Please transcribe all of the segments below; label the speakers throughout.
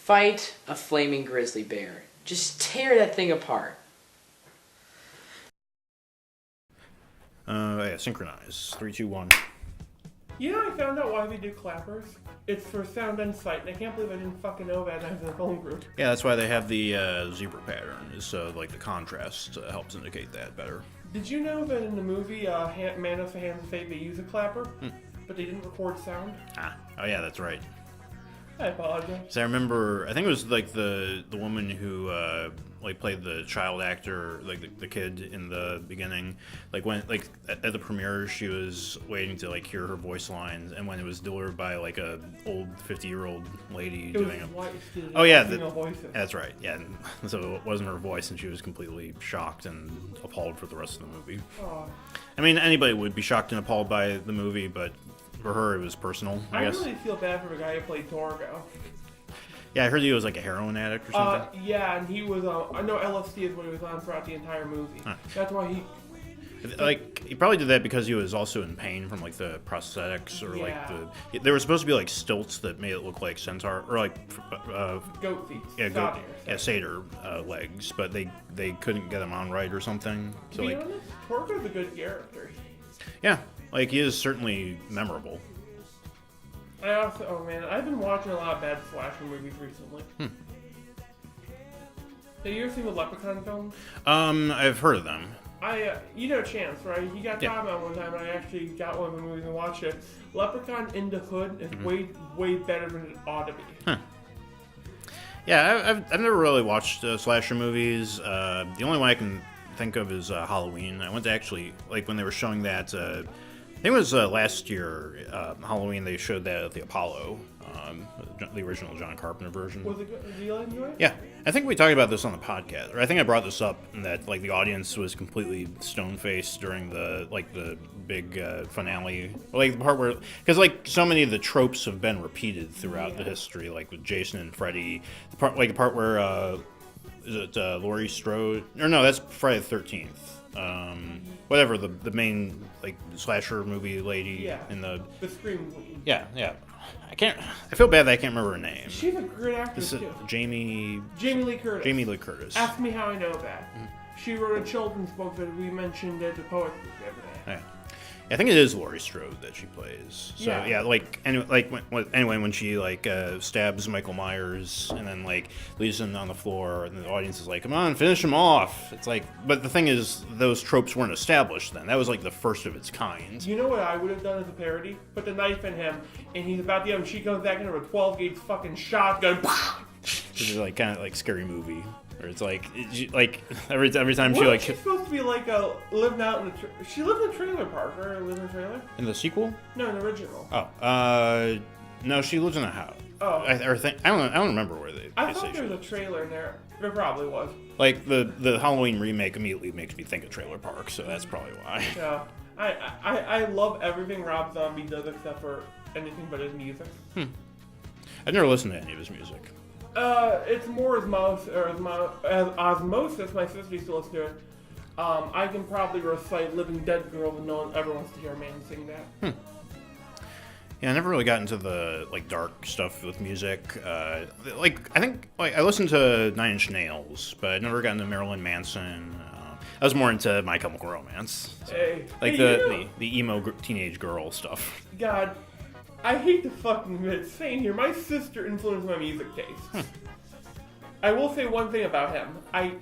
Speaker 1: fight a flaming grizzly bear. Just tear that thing apart.
Speaker 2: Yeah, synchronize. 3, 2, 1.
Speaker 3: You know, I found out why they do clappers. It's for sound and sight, and I can't believe I didn't fucking know that as a phone group.
Speaker 2: Yeah, that's why they have the zebra pattern. So, like, the contrast helps indicate that better.
Speaker 3: Did you know that in the movie Man of the Hands of Fate, they use a clapper, but they didn't record sound?
Speaker 2: Oh yeah, that's right.
Speaker 3: I apologize.
Speaker 2: So I remember, I think it was like the woman who like played the child actor, like the kid in the beginning. Like when at the premiere, she was waiting to like hear her voice lines, and when it was delivered by like a old 50-year-old lady doing it. Oh yeah, that's right. Yeah, and so it wasn't her voice, and she was completely shocked and appalled for the rest of the movie.
Speaker 3: Oh.
Speaker 2: I mean, anybody would be shocked and appalled by the movie, but for her, it was personal, I guess.
Speaker 3: Really feel bad for the guy who played Torgo.
Speaker 2: Yeah, I heard he was like a heroin addict or something.
Speaker 3: Yeah, and he was, I know LSD is what he was on throughout the entire movie. Huh. That's why he...
Speaker 2: Like, he probably did that because he was also in pain from, like, the prosthetics or, like, there were supposed to be, like, stilts that made it look like centaur, or, like,
Speaker 3: goat feet.
Speaker 2: Yeah, satyr legs, but they couldn't get them on right or something. So,
Speaker 3: to be honest, Torgo's a good character.
Speaker 2: Yeah, like, he is certainly memorable.
Speaker 3: I also, oh man, I've been watching a lot of bad slasher movies recently. Have you ever seen the Leprechaun films?
Speaker 2: I've heard of them.
Speaker 3: You know Chance, right? He got talking about one time, and I actually got one of the movies and watched it. Leprechaun in the Hood is way better than it ought to be.
Speaker 2: Huh. Yeah, I've never really watched slasher movies. The only one I can think of is Halloween. I went to actually, like, when they were showing that, I think it was last year, Halloween, they showed that at the Apollo, the original John Carpenter version.
Speaker 3: Was it good? Did you enjoy it?
Speaker 2: Yeah. I think we talked about this on the podcast, or I think I brought this up, that, like, the audience was completely stone-faced during the big finale. Like, the part where, because, like, so many of the tropes have been repeated throughout the history, like with Jason and Freddy. The part where, is it Laurie Strode? Or no, that's Friday the 13th. Whatever, the main, like, slasher movie lady in the
Speaker 3: Scream Queen.
Speaker 2: Yeah. I feel bad that I can't remember her name.
Speaker 3: She's a great actress too.
Speaker 2: Jamie
Speaker 3: Lee Curtis.
Speaker 2: Jamie Lee Curtis.
Speaker 3: Ask me how I know that. She wrote a children's book that we mentioned at the Poetry the other day.
Speaker 2: Yeah. I think it is Laurie Strode that she plays. So yeah, when she like stabs Michael Myers and then like leaves him on the floor and the audience is like, "Come on, finish him off." It's like, but the thing is, those tropes weren't established then. That was like the first of its kind.
Speaker 3: You know what I would have done as a parody? Put the knife in him, and he's about to and she comes back in with a 12-gauge fucking shotgun.
Speaker 2: This is like kind of like Scary Movie. Or it's like every time she like.
Speaker 3: She's supposed to be like living out in the. She lived in a trailer park, or lived in a trailer.
Speaker 2: In the sequel?
Speaker 3: No, in the original.
Speaker 2: Oh, no, she lives in a house.
Speaker 3: Oh,
Speaker 2: I don't remember where they.
Speaker 3: I thought there was a trailer in there. There probably was.
Speaker 2: Like the Halloween remake immediately makes me think of trailer park, so that's probably why.
Speaker 3: Yeah, I love everything Rob Zombie does except for anything but his music.
Speaker 2: I've never listened to any of his music.
Speaker 3: It's more osmosis. My sister used to listen to it. I can probably recite "Living Dead Girl," but no one ever wants to hear a man sing that.
Speaker 2: Yeah, I never really got into the like dark stuff with music. I think I listened to Nine Inch Nails, but I never got into Marilyn Manson. I was more into My Chemical Romance, so, the emo teenage girl stuff.
Speaker 3: God. I hate to fucking admit it, saying here, my sister influenced my music taste. I will say one thing about him. I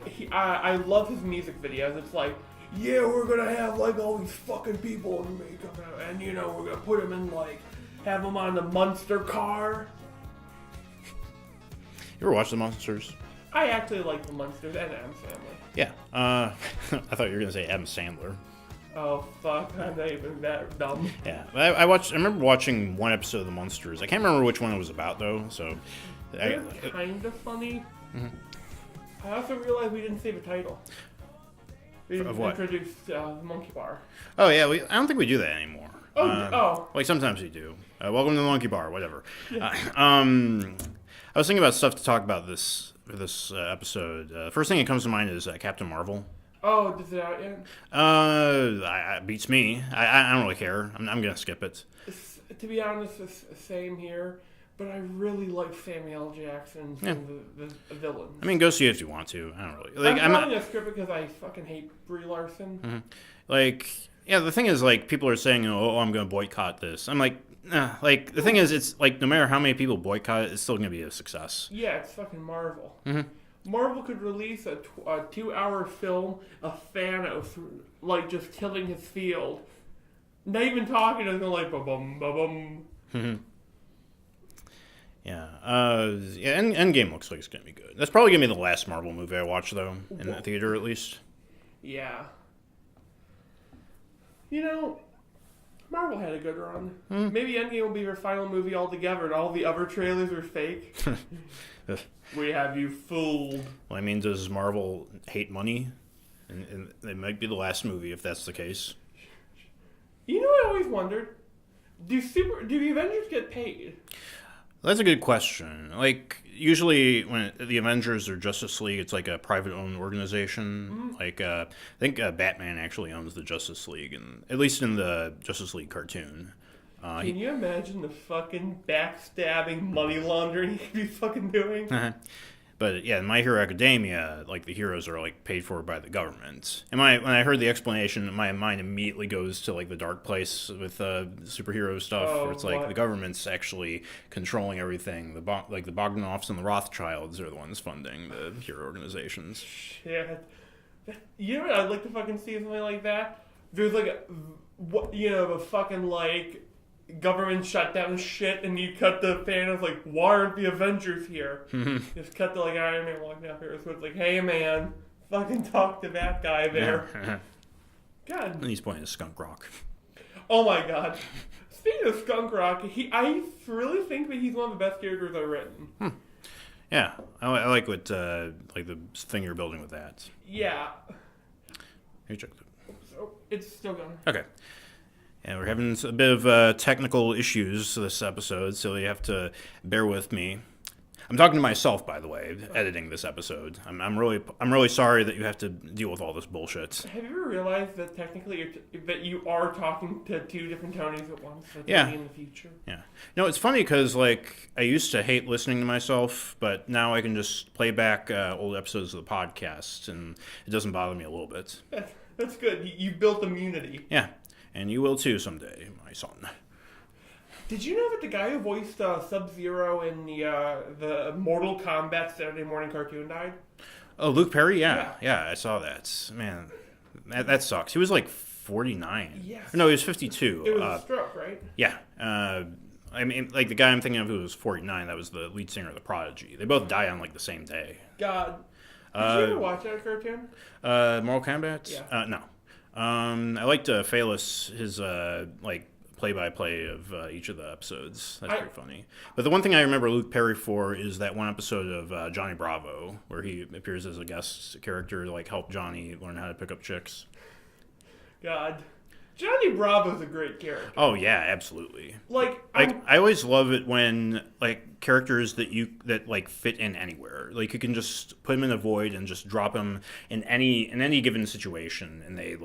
Speaker 3: love his music videos. It's like, yeah, we're gonna have like all these fucking people in makeup, and you know, we're gonna put them in like, have them on the Munster car.
Speaker 2: You ever watch The Munsters?
Speaker 3: I actually like The Munsters and Adam Sandler.
Speaker 2: Yeah. I thought you were gonna say Adam Sandler.
Speaker 3: Oh fuck! I'm not even that dumb.
Speaker 2: Yeah, I remember watching one episode of The Munsters. I can't remember which one it was about though. So,
Speaker 3: they're kind of funny. I also realized we didn't save a title. We didn't introduce Monkey Bar.
Speaker 2: Oh yeah, I don't think we do that anymore. Like sometimes we do. Welcome to the Monkey Bar, whatever. Yeah. I was thinking about stuff to talk about this episode. First thing that comes to mind is Captain Marvel.
Speaker 3: Oh, is it out yet?
Speaker 2: It beats me. I don't really care. I'm gonna skip it.
Speaker 3: To be honest, it's the same here. But I really like Samuel L. Jackson from the villains.
Speaker 2: I mean, go see it if you want to. I don't really. Like,
Speaker 3: I'm not a script because I fucking hate Brie Larson.
Speaker 2: Mm-hmm. Like, yeah, the thing is, like, people are saying, oh, I'm going to boycott this. I'm like, like, the thing is, it's like, no matter how many people boycott it, it's still going to be a success.
Speaker 3: Yeah, it's fucking Marvel.
Speaker 2: Mm-hmm.
Speaker 3: Marvel could release a 2-hour film of Thanos, like, just killing his field. Not even talking, it's going like, ba-bum, ba-bum.
Speaker 2: Mm-hmm. Yeah. Endgame looks like it's going to be good. That's probably going to be the last Marvel movie I watch, though, in the theater, at least.
Speaker 3: Yeah. You know, Marvel had a good run. Maybe Endgame will be their final movie altogether, and all the other trailers are fake. We have you fooled.
Speaker 2: Well, I mean, does Marvel hate money? And it might be the last movie if that's the case.
Speaker 3: You know what I always wondered? Do the Avengers get paid?
Speaker 2: That's a good question. Like, usually when the Avengers or Justice League, it's like a private-owned organization. Mm-hmm. Like, I think Batman actually owns the Justice League, and at least in the Justice League cartoon.
Speaker 3: Can you imagine the fucking backstabbing money laundering he'd be fucking doing?
Speaker 2: But yeah, in My Hero Academia, like, the heroes are like paid for by the government. And when I heard the explanation, my mind immediately goes to like the dark place with superhero stuff, where it's like the government's actually controlling everything. The Bogdanovs and the Rothschilds are the ones funding the hero organizations.
Speaker 3: Shit. You know what I'd like to fucking see something like that? There's like the fucking like government shutdown shit, and you cut the Thanos like, why aren't the Avengers here? Just cut the like Iron Man walking out here, so it's like, hey man, fucking talk to that guy there. God.
Speaker 2: And he's playing Skunk Rock.
Speaker 3: Oh my god. Speaking of Skunk Rock, I really think that he's one of the best characters I've written.
Speaker 2: Yeah, I like what like the thing you're building with that.
Speaker 3: Yeah.
Speaker 2: Here, check it.
Speaker 3: So it's still going.
Speaker 2: Okay. And we're having a bit of technical issues this episode, so you have to bear with me. I'm talking to myself, by the way, editing this episode. I'm really sorry that you have to deal with all this bullshit.
Speaker 3: Have you ever realized that technically that you are talking to two different Tonys at once?
Speaker 2: Yeah.
Speaker 3: In the future.
Speaker 2: Yeah. No, it's funny because like I used to hate listening to myself, but now I can just play back old episodes of the podcast, and it doesn't bother me a little bit.
Speaker 3: That's good. You built immunity.
Speaker 2: Yeah. And you will too someday, my son.
Speaker 3: Did you know that the guy who voiced Sub-Zero in the Mortal Kombat Saturday morning cartoon died?
Speaker 2: Oh, Luke Perry? Yeah, I saw that. Man, that sucks. He was like 49.
Speaker 3: Yes.
Speaker 2: No, he was 52.
Speaker 3: It was a stroke, right?
Speaker 2: Yeah. I mean, like the guy I'm thinking of who was 49, that was the lead singer of The Prodigy. They both died on like the same day.
Speaker 3: God. Did you ever watch that cartoon?
Speaker 2: Mortal Kombat?
Speaker 3: Yeah.
Speaker 2: No. I liked Phalos, his like play-by-play of each of the episodes. That's pretty funny. But the one thing I remember Luke Perry for is that one episode of Johnny Bravo, where he appears as a guest character to like help Johnny learn how to pick up chicks.
Speaker 3: God. Johnny Bravo's a great character.
Speaker 2: Oh yeah, absolutely.
Speaker 3: Like
Speaker 2: I always love it when like characters that like fit in anywhere. Like you can just put them in a void and just drop them in any given situation, and they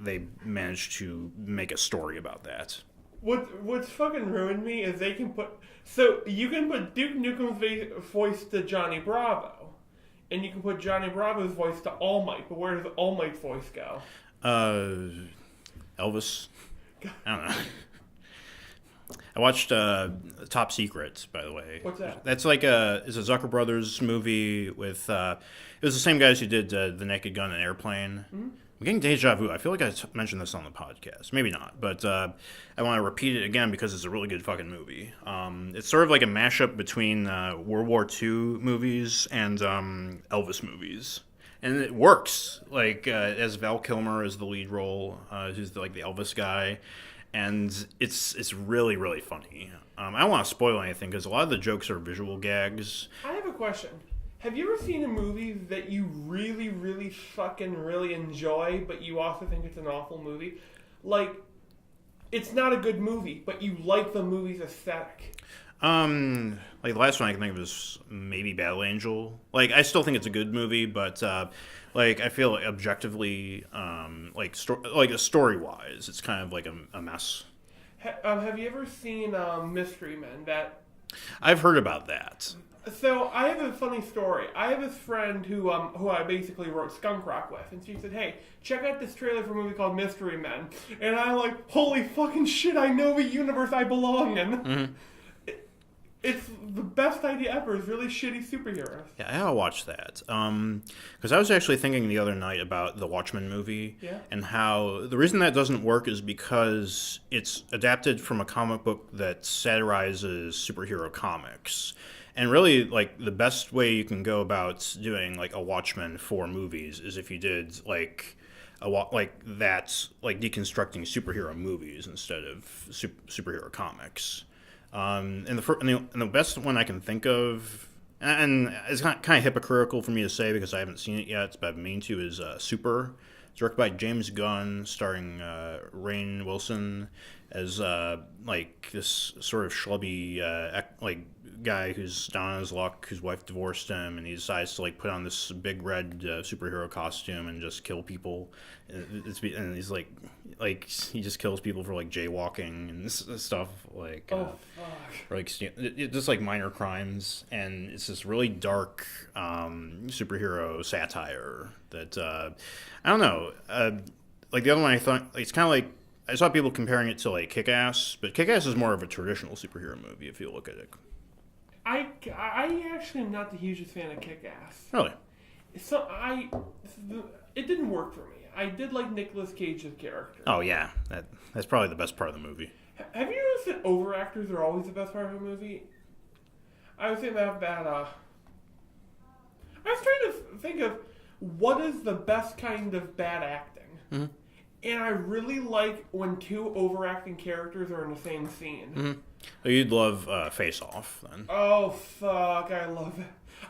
Speaker 2: they manage to make a story about that.
Speaker 3: What's fucking ruined me is you can put Duke Nukem's voice to Johnny Bravo, and you can put Johnny Bravo's voice to All Might. But where does All Might's voice go?
Speaker 2: Elvis. I don't know. I watched Top Secret, by the way.
Speaker 3: What's that?
Speaker 2: That's like it's a Zucker Brothers movie with it was the same guys who did The Naked Gun and Airplane. Mm-hmm. I'm getting deja vu. I feel like I mentioned this on the podcast. Maybe not, but I want to repeat it again because it's a really good fucking movie. It's sort of like a mashup between World War II movies and Elvis movies. And it works, like, as Val Kilmer is the lead role, who's like the Elvis guy, and it's really, really funny. I don't want to spoil anything, because a lot of the jokes are visual gags.
Speaker 3: I have a question. Have you ever seen a movie that you really, really fucking really enjoy, but you also think it's an awful movie? Like, it's not a good movie, but you like the movie's aesthetic.
Speaker 2: Like the last one I can think of is maybe Battle Angel. Like I still think it's a good movie, but like I feel like objectively, like story wise, it's kind of like a mess.
Speaker 3: Have you ever seen Mystery Men? That
Speaker 2: I've heard about that.
Speaker 3: So I have a funny story. I have this friend who I basically wrote Skunk Rock with, and she said, "Hey, check out this trailer for a movie called Mystery Men." And I'm like, "Holy fucking shit! I know the universe I belong in." Mm-hmm. It's the best idea ever. It's really shitty superheroes.
Speaker 2: Yeah, I gotta watch that. Because I was actually thinking the other night about the Watchmen movie, and how the reason that doesn't work is because it's adapted from a comic book that satirizes superhero comics. And really, like, the best way you can go about doing, like, a Watchmen for movies is if you did, like, deconstructing superhero movies instead of superhero comics. And the best one I can think of, and it's kind of hypocritical for me to say because I haven't seen it yet, but I've been meaning to, is Super. It's directed by James Gunn, starring Rainn Wilson as this sort of schlubby guy who's down on his luck, whose wife divorced him, and he decides to put on this big red superhero costume and just kill people. And he's he just kills people for jaywalking and stuff just minor crimes, and it's this really dark superhero satire that I don't know. The other one I thought it's kind of I saw people comparing it to Kick-Ass, but Kick-Ass is more of a traditional superhero movie if you look at it.
Speaker 3: I actually am not the hugest fan of Kick-Ass.
Speaker 2: Really?
Speaker 3: So it didn't work for me. I did like Nicolas Cage's character.
Speaker 2: Oh yeah, that's probably the best part of the movie.
Speaker 3: Have you noticed that overactors are always the best part of a movie? I was thinking about that. I was trying to think of what is the best kind of bad acting. Mm-hmm. And I really like when two overacting characters are in the same scene.
Speaker 2: Mm-hmm. Oh, you'd love Face Off, then.
Speaker 3: Oh, fuck. I love it.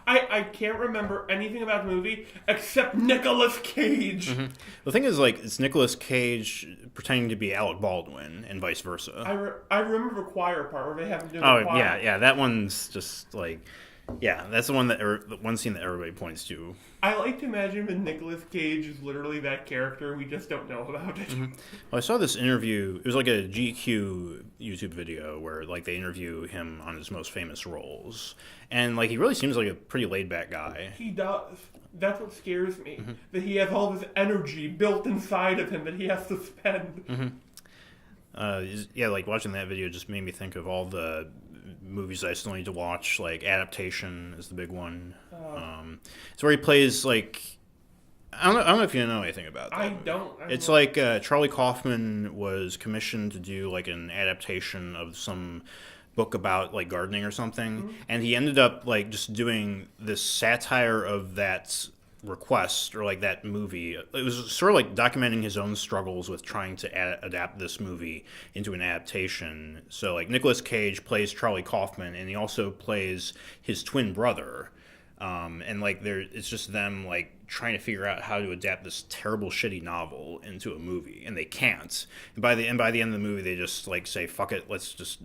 Speaker 3: I can't remember anything about the movie except Nicolas Cage.
Speaker 2: Mm-hmm. The thing is, it's Nicolas Cage pretending to be Alec Baldwin and vice versa.
Speaker 3: I remember the choir part where they have to do the
Speaker 2: choir.
Speaker 3: Oh,
Speaker 2: yeah. That one's just yeah, that's the one one scene that everybody points to.
Speaker 3: I like to imagine that Nicolas Cage is literally that character. We just don't know about it.
Speaker 2: Mm-hmm. Well, I saw this interview. It was a GQ YouTube video where they interview him on his most famous roles, and he really seems like a pretty laid back guy.
Speaker 3: He does. That's what scares me. Mm-hmm. That he has all this energy built inside of him that he has to spend.
Speaker 2: Mm-hmm. Watching that video just made me think of all the movies I still need to watch. Adaptation is the big one. It's where he plays I don't know if you know anything about that.
Speaker 3: I don't.
Speaker 2: It's Charlie Kaufman was commissioned to do an adaptation of some book about gardening or something, mm-hmm. and he ended up just doing this satire of that request or that movie. It was sort of documenting his own struggles with trying to adapt this movie into an adaptation. So Nicolas Cage plays Charlie Kaufman, and he also plays his twin brother, and it's just them trying to figure out how to adapt this terrible shitty novel into a movie, and they can't. And by the end of the movie, they just say fuck it, let's just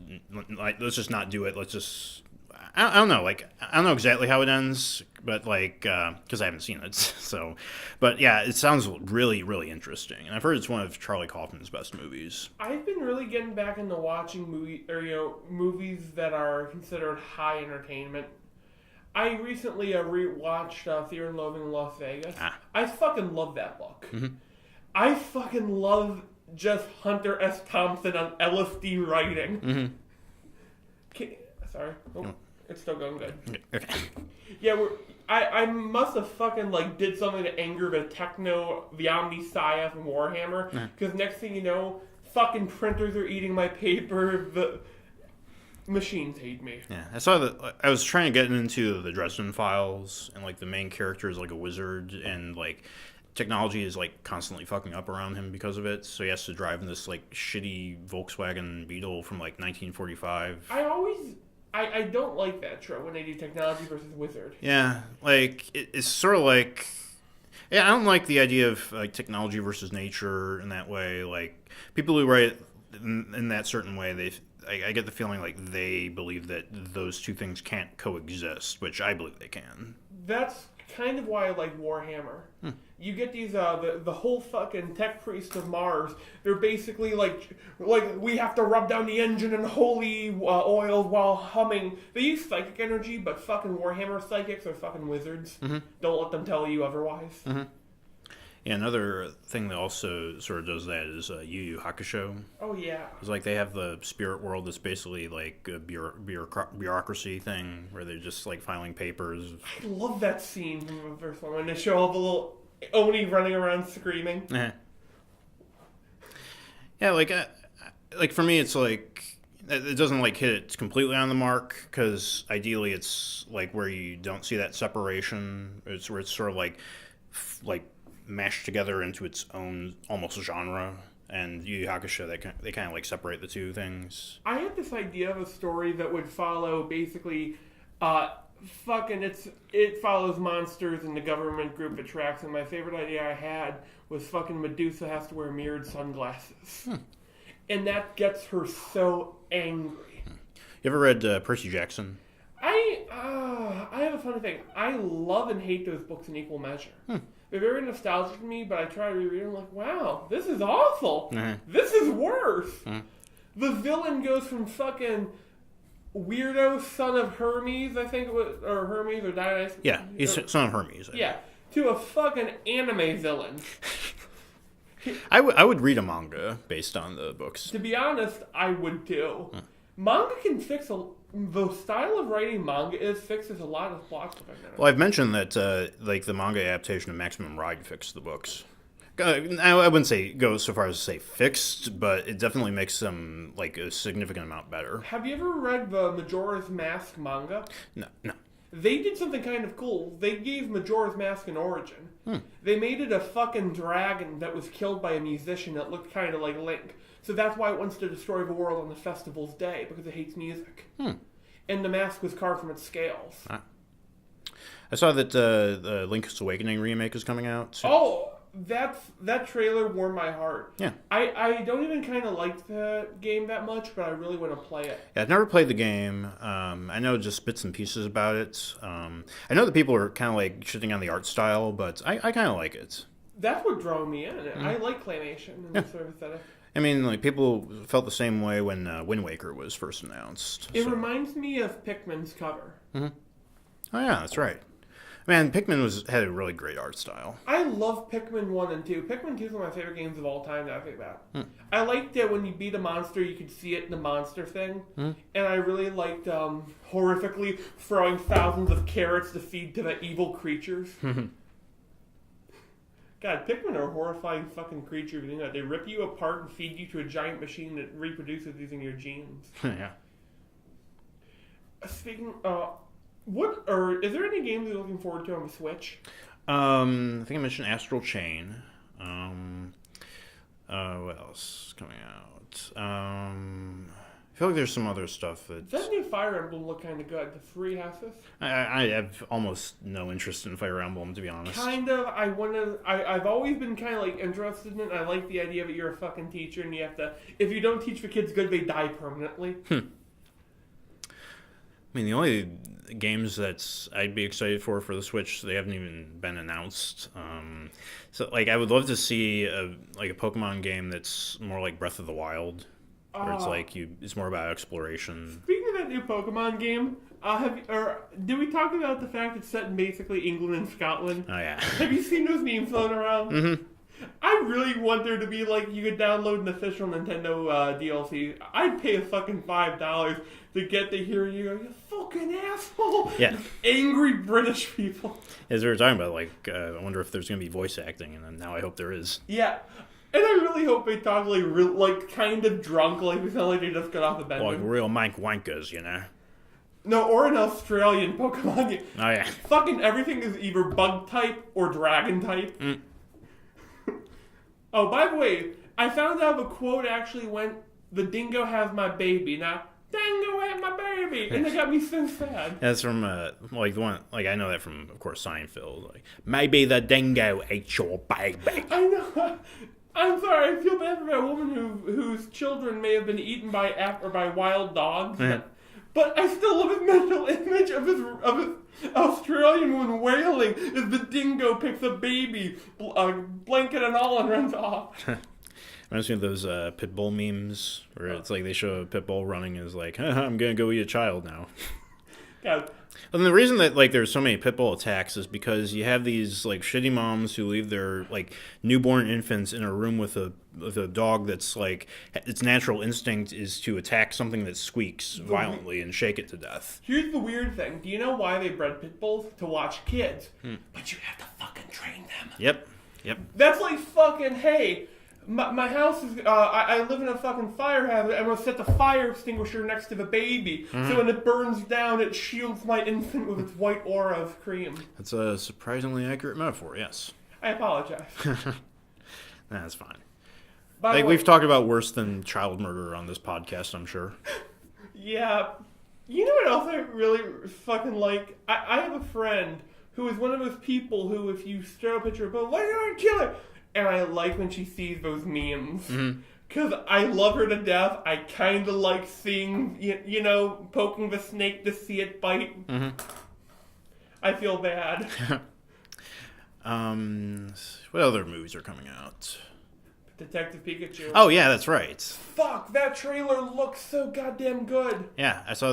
Speaker 2: not do it. Let's just I don't know. I don't know exactly how it ends, but because I haven't seen it. So, but yeah, it sounds really, really interesting, and I've heard it's one of Charlie Kaufman's best movies.
Speaker 3: I've been really getting back into watching movies that are considered high entertainment. I recently rewatched Fear and Loathing in Las Vegas. I fucking love that book. Mm-hmm. I fucking love just Hunter S. Thompson on LSD writing. Mm-hmm. Sorry. Oh. It's still going good.
Speaker 2: Okay.
Speaker 3: Yeah, I must have fucking did something to anger the Omni Psy from Warhammer. Because next thing you know, fucking printers are eating my paper. The machines hate me.
Speaker 2: Yeah, I saw that. I was trying to get into the Dresden Files, and the main character is a wizard, and technology is constantly fucking up around him because of it. So he has to drive in this shitty Volkswagen Beetle from 1945.
Speaker 3: I don't like that trope when they do technology versus wizard.
Speaker 2: Yeah, it's sort of yeah, I don't like the idea of technology versus nature in that way. People who write in that certain way, I get the feeling they believe that those two things can't coexist, which I believe they can.
Speaker 3: That's kind of why I like Warhammer. You get these the whole fucking tech priests of Mars. They're basically like we have to rub down the engine in holy oils while humming. They use psychic energy, but fucking Warhammer psychics are fucking wizards. Don't let them tell you otherwise.
Speaker 2: Yeah, another thing that also sort of does that is Yu Yu Hakusho.
Speaker 3: Oh yeah.
Speaker 2: It's like they have the spirit world that's basically like a bureaucracy thing where they're just like filing papers.
Speaker 3: I love that scene from the first one when they show all the little Oni running around screaming.
Speaker 2: Yeah, like for me, it's like it doesn't like hit it completely on the mark because ideally it's like where you don't see that separation. It's where it's sort of like mashed together into its own almost genre. And Yu Yu Hakusho, they kind of like separate the two things.
Speaker 3: I had this idea of a story that would follow basically, it follows monsters and the government group it tracks. And my favorite idea I had was fucking Medusa has to wear mirrored sunglasses, and that gets her so angry.
Speaker 2: You ever read Percy Jackson?
Speaker 3: I have a funny thing. I love and hate those books in equal measure. They're very nostalgic to me, but I try to reread them like, wow, this is awful. This is worse. The villain goes from fucking weirdo son of Hermes, I think it was, or Hermes or Dionysus.
Speaker 2: Yeah, he's son of Hermes.
Speaker 3: Yeah, to a fucking anime villain.
Speaker 2: I would read a manga based on the books.
Speaker 3: To be honest, I would too. Manga can fix the style of writing manga fixes a lot of plots.
Speaker 2: Well, I've mentioned that like the manga adaptation of Maximum Ride fixed the books. I wouldn't say go so far as to say fixed, but it definitely makes them like a significant amount better.
Speaker 3: Have you ever read the Majora's Mask manga?
Speaker 2: No.
Speaker 3: They did something kind of cool. They gave Majora's Mask an origin. They made it a fucking dragon that was killed by a musician that looked kind of like Link. So that's why it wants to destroy the world on the festival's day, because it hates music. And the mask was carved from its scales.
Speaker 2: I saw that the Link's Awakening remake is coming out soon.
Speaker 3: Oh, that trailer warmed my heart.
Speaker 2: Yeah.
Speaker 3: I don't even kind of like the game that much, but I really want to play it.
Speaker 2: Yeah, I've never played the game. I know just bits and pieces about it. I know that people are kind of like shitting on the art style, but I kind of like it.
Speaker 3: That's what drew me in. I like claymation and that sort of aesthetic.
Speaker 2: I mean, like people felt the same way when Wind Waker was first announced.
Speaker 3: It reminds me of Pikmin's cover.
Speaker 2: Oh yeah, that's right. Man, Pikmin had a really great art style.
Speaker 3: I love Pikmin 1 and 2. Pikmin 2 is one of my favorite games of all time that I think about. I liked that when you beat a monster, you could see it in the monster thing. And I really liked horrifically throwing thousands of carrots to feed to the evil creatures. God, Pikmin are horrifying fucking creatures. You know, they rip you apart and feed you to a giant machine that reproduces using your genes.
Speaker 2: Yeah.
Speaker 3: Speaking is there any games you're looking forward to on the Switch?
Speaker 2: I think I mentioned Astral Chain. What else is coming out? I feel like there's some other stuff that...
Speaker 3: Does that new Fire Emblem look kind of good? The free houses?
Speaker 2: I have almost no interest in Fire Emblem, to be honest.
Speaker 3: Kind of. I've always been kind of like interested in it. I like the idea that you're a fucking teacher and you have to... If you don't teach the kids good, they die permanently.
Speaker 2: I mean, the only games that I'd be excited for the Switch, they haven't even been announced. So, like, I would love to see a Pokemon game that's more like Breath of the Wild, where it's like it's more about exploration.
Speaker 3: Speaking of that new Pokemon game, did we talk about the fact it's set in basically England and Scotland?
Speaker 2: Oh yeah.
Speaker 3: Have you seen those memes floating around?
Speaker 2: Mm-hmm.
Speaker 3: I really want there to be like you could download an official Nintendo DLC. I'd pay a fucking $5 to get to hear you go, you fucking asshole.
Speaker 2: Yeah.
Speaker 3: Angry British people.
Speaker 2: As we were talking about, like, I wonder if there's going to be voice acting, and then now I hope there is.
Speaker 3: Yeah. And I really hope they talk like kind of drunk, like they sound like they just got off the bed.
Speaker 2: Like real Mike Wankers, you know?
Speaker 3: No, or an Australian Pokemon game.
Speaker 2: Oh, yeah.
Speaker 3: Fucking everything is either bug type or dragon type. Oh, by the way, I found out the quote actually went, "The dingo has my baby." Now, dingo had my baby! And it got me so sad.
Speaker 2: That's from, like, the one, like, I know that from, of course, Seinfeld. Like, maybe the dingo ate your baby.
Speaker 3: I know. I'm sorry, I feel bad for that woman whose children may have been eaten by wild dogs. But I still love his mental image of his Australian woman wailing as the dingo picks a baby, blanket and all, and runs off.
Speaker 2: Reminds me of those Pitbull memes where it's like they show a Pitbull running and is like, I'm going to go eat a child now.
Speaker 3: God.
Speaker 2: And the reason that like there's so many Pitbull attacks is because you have these like shitty moms who leave their like newborn infants in a room with a dog that's like its natural instinct is to attack something that squeaks violently and shake it to death.
Speaker 3: Here's the weird thing. Do you know why they bred pit bulls? To watch kids. But you have to fucking train them.
Speaker 2: Yep.
Speaker 3: That's like fucking, hey, my house is, I live in a fucking fire hazard. I'm going to set the fire extinguisher next to the baby. So when it burns down, it shields my infant with its white aura of cream.
Speaker 2: That's a surprisingly accurate metaphor, yes.
Speaker 3: I apologize.
Speaker 2: That's fine.
Speaker 3: Like,
Speaker 2: we've talked about worse than child murder on this podcast, I'm sure.
Speaker 3: Yeah. You know what else I really fucking like? I have a friend who is one of those people who, if you show a picture of him, why don't I kill her? And I like when she sees those memes. Because I love her to death. I kind of like seeing, you know, poking the snake to see it bite. I feel bad.
Speaker 2: What other movies are coming out?
Speaker 3: Detective Pikachu.
Speaker 2: Oh, yeah, that's right.
Speaker 3: Fuck, that trailer looks so goddamn good.
Speaker 2: Yeah, I saw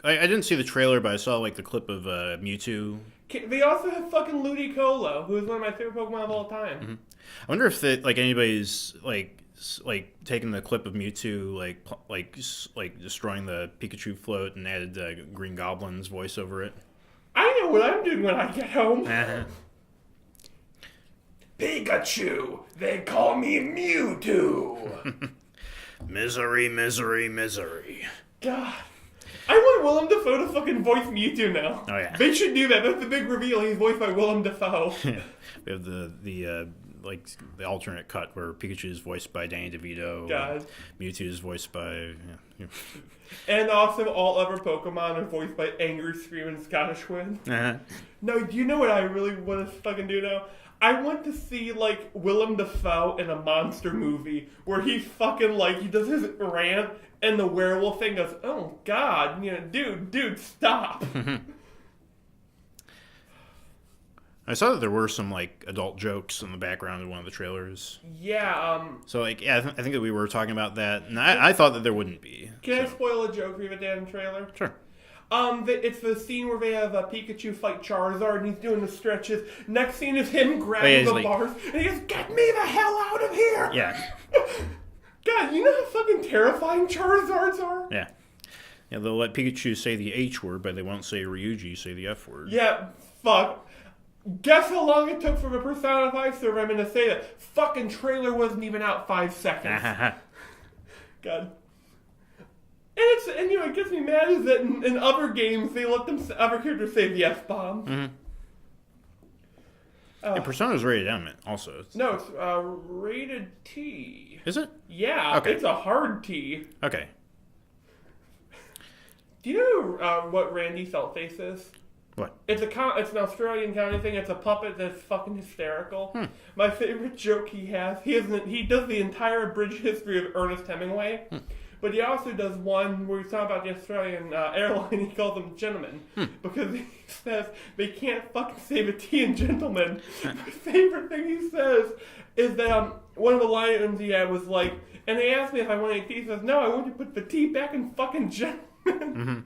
Speaker 2: I didn't see the trailer, but I saw, like, the clip of Mewtwo.
Speaker 3: They also have fucking Ludicolo, who is one of my favorite Pokemon of all time.
Speaker 2: I wonder if anybody's, like taking the clip of Mewtwo, like destroying the Pikachu float and added Green Goblin's voice over it.
Speaker 3: I know what I'm doing when I get home. Pikachu! They call me Mewtwo!
Speaker 2: Misery, misery, misery.
Speaker 3: God. I want Willem Dafoe to fucking voice Mewtwo now.
Speaker 2: Oh, yeah.
Speaker 3: They should do that. That's the big reveal. He's voiced by Willem Dafoe.
Speaker 2: We have the alternate cut where Pikachu is voiced by Danny DeVito.
Speaker 3: God.
Speaker 2: Mewtwo is voiced by...
Speaker 3: And also all other Pokemon are voiced by Angry Screaming Scottish Wind. No, do you know what I really want to fucking do now? I want to see, like, Willem Dafoe in a monster movie where he fucking, like, he does his rant and the werewolf thing goes, oh, God, you know, dude, stop.
Speaker 2: I saw that there were some, like, adult jokes in the background of one of the trailers.
Speaker 3: Yeah,
Speaker 2: So, like, yeah, I think that we were talking about that, and I thought that there wouldn't be.
Speaker 3: Can I spoil a joke for you with that in the trailer?
Speaker 2: Sure.
Speaker 3: It's the scene where they have Pikachu fight Charizard and he's doing the stretches. Next scene is him grabbing the bars and he goes, get me the hell out of here!
Speaker 2: Yeah.
Speaker 3: God, you know how fucking terrifying Charizards are?
Speaker 2: Yeah. Yeah, they'll let Pikachu say the H word, but they won't say Ryuji say the F word.
Speaker 3: Yeah, fuck. Guess how long it took for the Persona 5 server I'm to say that? Fucking trailer wasn't even out 5 seconds. God. And you know, what gets me mad is that in other games, they let other characters say the F-bomb.
Speaker 2: And Persona's rated M also.
Speaker 3: No, it's rated T.
Speaker 2: Is it?
Speaker 3: Yeah,
Speaker 2: okay.
Speaker 3: It's a hard T.
Speaker 2: Okay.
Speaker 3: Do you know what Randy Feltface is?
Speaker 2: What?
Speaker 3: It's an Australian comedy thing. It's a puppet that's fucking hysterical. My favorite joke he has, he does the entire abridged history of Ernest Hemingway. But he also does one where he's talking about the Australian airline. He calls them gentlemen because he says they can't fucking say the T in gentlemen. My favorite thing he says is that one of the lines he had was like, and they asked me if I wanted T. He says, no, I want you to put the T back in fucking gentlemen.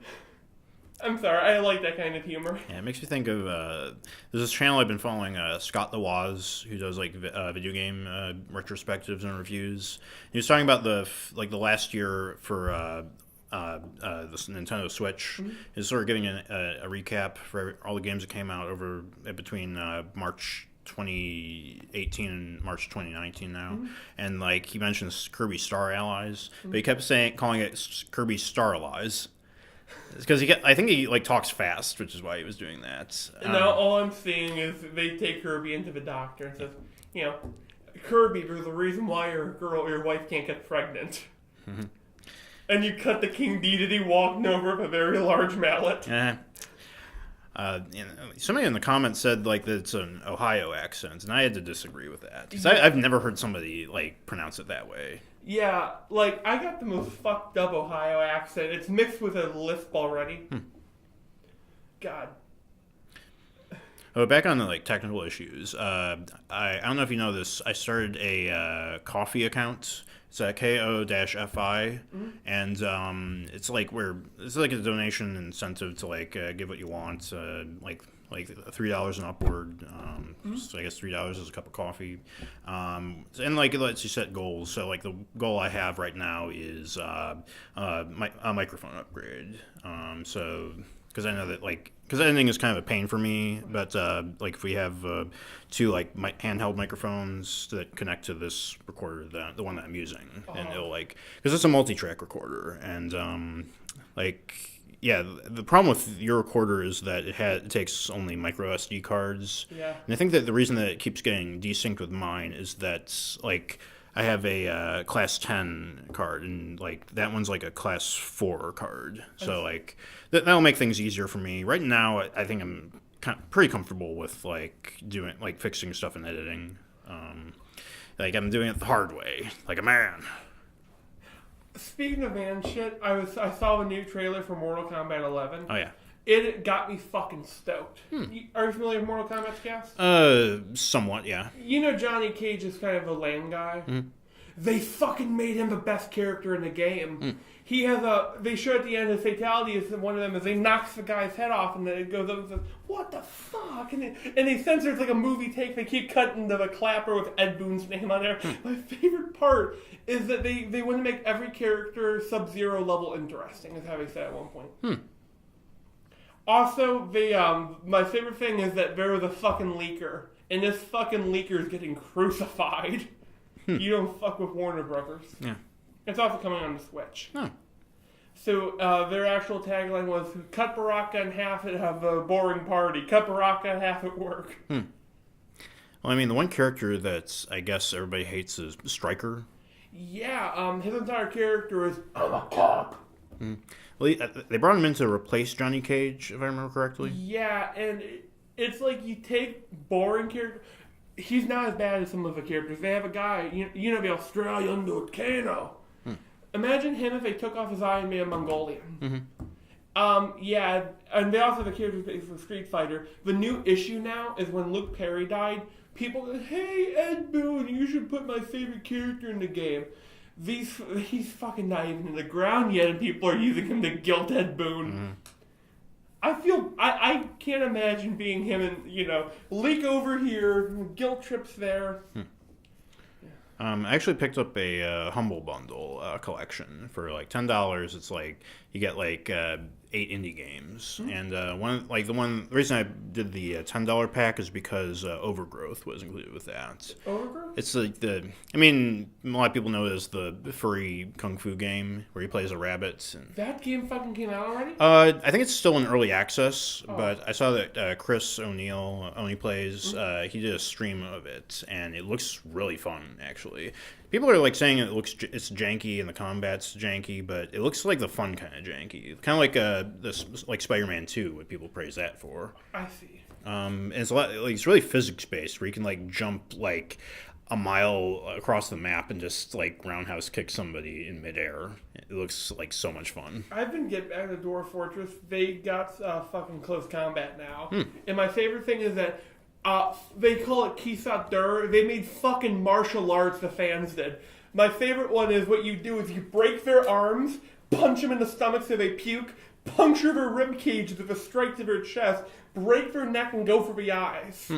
Speaker 3: I'm sorry, I like that kind of humor.
Speaker 2: Yeah, it makes me think of there's this channel I've been following, Scott the Woz, who does like video game retrospectives and reviews. He was talking about the last year for the Nintendo Switch. He's sort of giving a recap for all the games that came out over between March 2018 and March 2019 now, and like he mentions Kirby Star Allies, but he kept calling it Kirby Star Allies. Because I think he like talks fast, which is why he was doing that.
Speaker 3: Now all I'm seeing is they take Kirby into the doctor and says, you know, Kirby, there's a reason why your wife can't get pregnant. And you cut the King Dedede walking over with a very large mallet.
Speaker 2: Somebody in the comments said like that it's an Ohio accent, and I had to disagree with that because I've never heard somebody like pronounce it that way.
Speaker 3: Yeah, like, I got the most fucked up Ohio accent. It's mixed with a lisp already. God.
Speaker 2: Oh, back on the like technical issues. I don't know if you know this. I started a coffee account. It's a KO-FI, and it's like it's like a donation incentive to like give what you want, like $3 and upward. So I guess $3 is a cup of coffee, and like it lets you set goals. So like the goal I have right now is a microphone upgrade. So because I know that because editing is kind of a pain for me, but like if we have two like handheld microphones that connect to this recorder, the one that I'm using, and it'll because it's a multi-track recorder, and yeah, the problem with your recorder is that it takes only micro SD cards.
Speaker 3: Yeah.
Speaker 2: And I think that the reason that it keeps getting desynced with mine is that I have a class 10 card, and that one's like a class 4 card. So that'll make things easier for me. Right now, I think I'm pretty comfortable with doing fixing stuff and editing. I'm doing it the hard way, like a man.
Speaker 3: Speaking of man shit, I saw the new trailer for Mortal Kombat 11.
Speaker 2: Oh yeah.
Speaker 3: It got me fucking stoked. Are you familiar with Mortal Kombat's cast?
Speaker 2: Somewhat, yeah.
Speaker 3: You know Johnny Cage is kind of a lame guy? They fucking made him the best character in the game. He has they show at the end his fatality is one of them is they knocks the guy's head off and then it goes up and says, what the fuck? And they censor it's like a movie take. They keep cutting to the clapper with Ed Boon's name on there. My favorite part is that they want to make every character Sub-Zero level interesting, is how they said at one point. Also, my favorite thing is that there was a fucking leaker, and this fucking leaker is getting crucified. You don't fuck with Warner Brothers.
Speaker 2: Yeah.
Speaker 3: It's also coming on the Switch.
Speaker 2: Oh.
Speaker 3: So their actual tagline was, cut Baraka in half and have a boring party. Cut Baraka in half at work.
Speaker 2: Well, I mean, the one character that I guess everybody hates is Stryker.
Speaker 3: Yeah, his entire character is, I'm a cop.
Speaker 2: Well, they brought him in to replace Johnny Cage, if I remember correctly.
Speaker 3: Yeah, and it's like you take boring characters. He's not as bad as some of the characters. They have a guy, you know the Australian volcano. Imagine him if they took off his eye and made him Mongolian. Yeah, and they also have the characters based on Street Fighter. The new issue now is when Luke Perry died. People go, hey, Ed Boon, you should put my favorite character in the game. He's fucking not even in the ground yet, and people are using him to guilt Ed Boon. I can't imagine being him and, leak over here, guilt trips there.
Speaker 2: I actually picked up a Humble Bundle collection for $10. It's you get 8 indie games, and the reason I did the $10 pack is because Overgrowth was included with that.
Speaker 3: Overgrowth?
Speaker 2: It's a lot of people know it as the furry kung fu game where he plays a rabbit. And,
Speaker 3: that game fucking came out already?
Speaker 2: I think it's still in early access, but I saw that Chris O'Neill only plays. He did a stream of it, and it looks really fun. Actually, people are saying it's janky and the combat's janky, but it looks like the fun kind of janky, kind of like Spider-Man 2, what people praise that for.
Speaker 3: I see.
Speaker 2: And it's a lot. It's really physics based, where you can jump a mile across the map and just roundhouse kick somebody in midair. It looks like so much fun.
Speaker 3: I've been getting back to Dwarf Fortress. They got fucking close combat now, and my favorite thing is that they call it Kisat Dur. They made fucking martial arts. The fans did. My favorite one is what you do is you break their arms, punch them in the stomach so they puke, puncture their rib cage with a strike to their chest, break their neck and go for the eyes.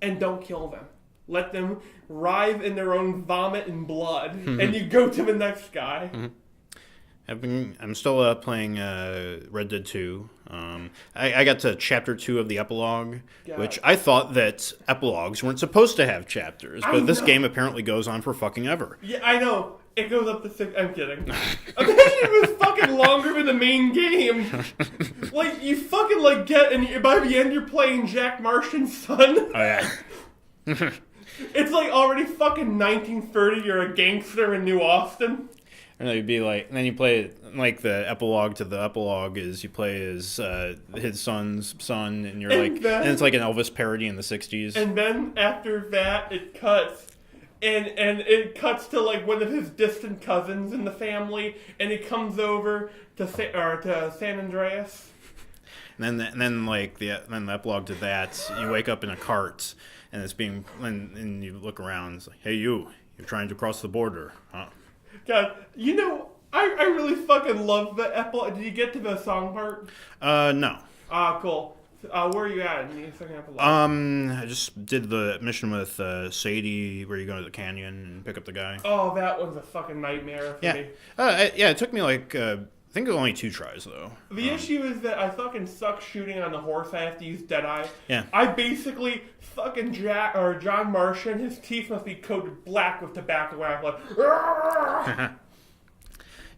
Speaker 3: And don't kill them. Let them writhe in their own vomit and blood, and you go to the next guy.
Speaker 2: I'm still playing Red Dead 2. I got to Chapter 2 of the epilogue, which I thought that epilogues weren't supposed to have chapters, but this game apparently goes on for fucking ever.
Speaker 3: Yeah, I know. It goes up to 6. I'm kidding. Imagine it was fucking longer than the main game. You fucking get, and by the end you're playing Jack Marston's son.
Speaker 2: Oh yeah.
Speaker 3: It's already fucking 1930. You're a gangster in New Austin.
Speaker 2: And you'd be and then you play the epilogue to the epilogue is you play as his son's son, and you're and it's like an Elvis parody in the 60s.
Speaker 3: And then after that, it cuts. And it cuts to like one of his distant cousins in the family, and he comes over to San Andreas.
Speaker 2: And then the epilogue to that, you wake up in a cart, and and you look around. It's like, hey, you're trying to cross the border, huh?
Speaker 3: God, I really fucking love the epilogue. Did you get to the song part?
Speaker 2: No.
Speaker 3: Cool. Where are you at in the second epilogue?
Speaker 2: I just did the mission with Sadie, where you go to the canyon and pick up the guy.
Speaker 3: Oh, that one's a fucking nightmare for me.
Speaker 2: It took me like I think it was only 2 tries though.
Speaker 3: The issue is that I fucking suck shooting on the horse. I have to use Deadeye.
Speaker 2: Yeah.
Speaker 3: I basically fucking John Martian. His teeth must be coated black with tobacco. Where I'm like,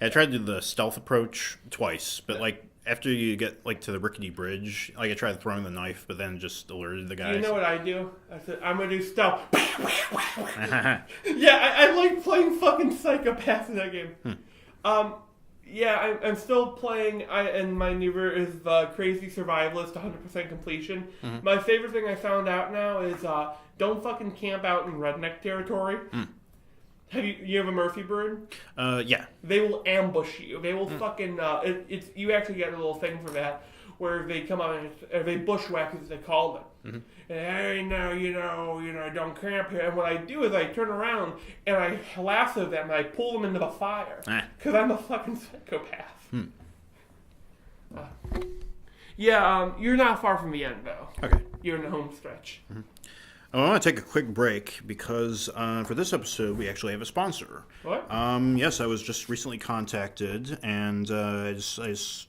Speaker 2: I tried to do the stealth approach twice, but like after you get like to the rickety bridge, like I tried throwing the knife, but then just alerted the guys.
Speaker 3: You know what I do? I said I'm gonna do stealth. Yeah, I like playing fucking psychopaths in that game. Yeah, I'm still playing, and my new version is the Crazy Survivalist 100% completion. Mm-hmm. My favorite thing I found out now is don't fucking camp out in redneck territory. Have you have a Murphy bird?
Speaker 2: Yeah. They
Speaker 3: will ambush you. They will fucking you actually get a little thing for that where they come out and they bushwhack as they call them. Mm-hmm. And, hey, don't camp here. And what I do is I turn around and I lasso them and I pull them into the fire because I'm a fucking psychopath. You're not far from the end though.
Speaker 2: Okay.
Speaker 3: You're in the home stretch.
Speaker 2: Mm-hmm. I want to take a quick break because for this episode we actually have a sponsor.
Speaker 3: What?
Speaker 2: Yes, I was just recently contacted, and I just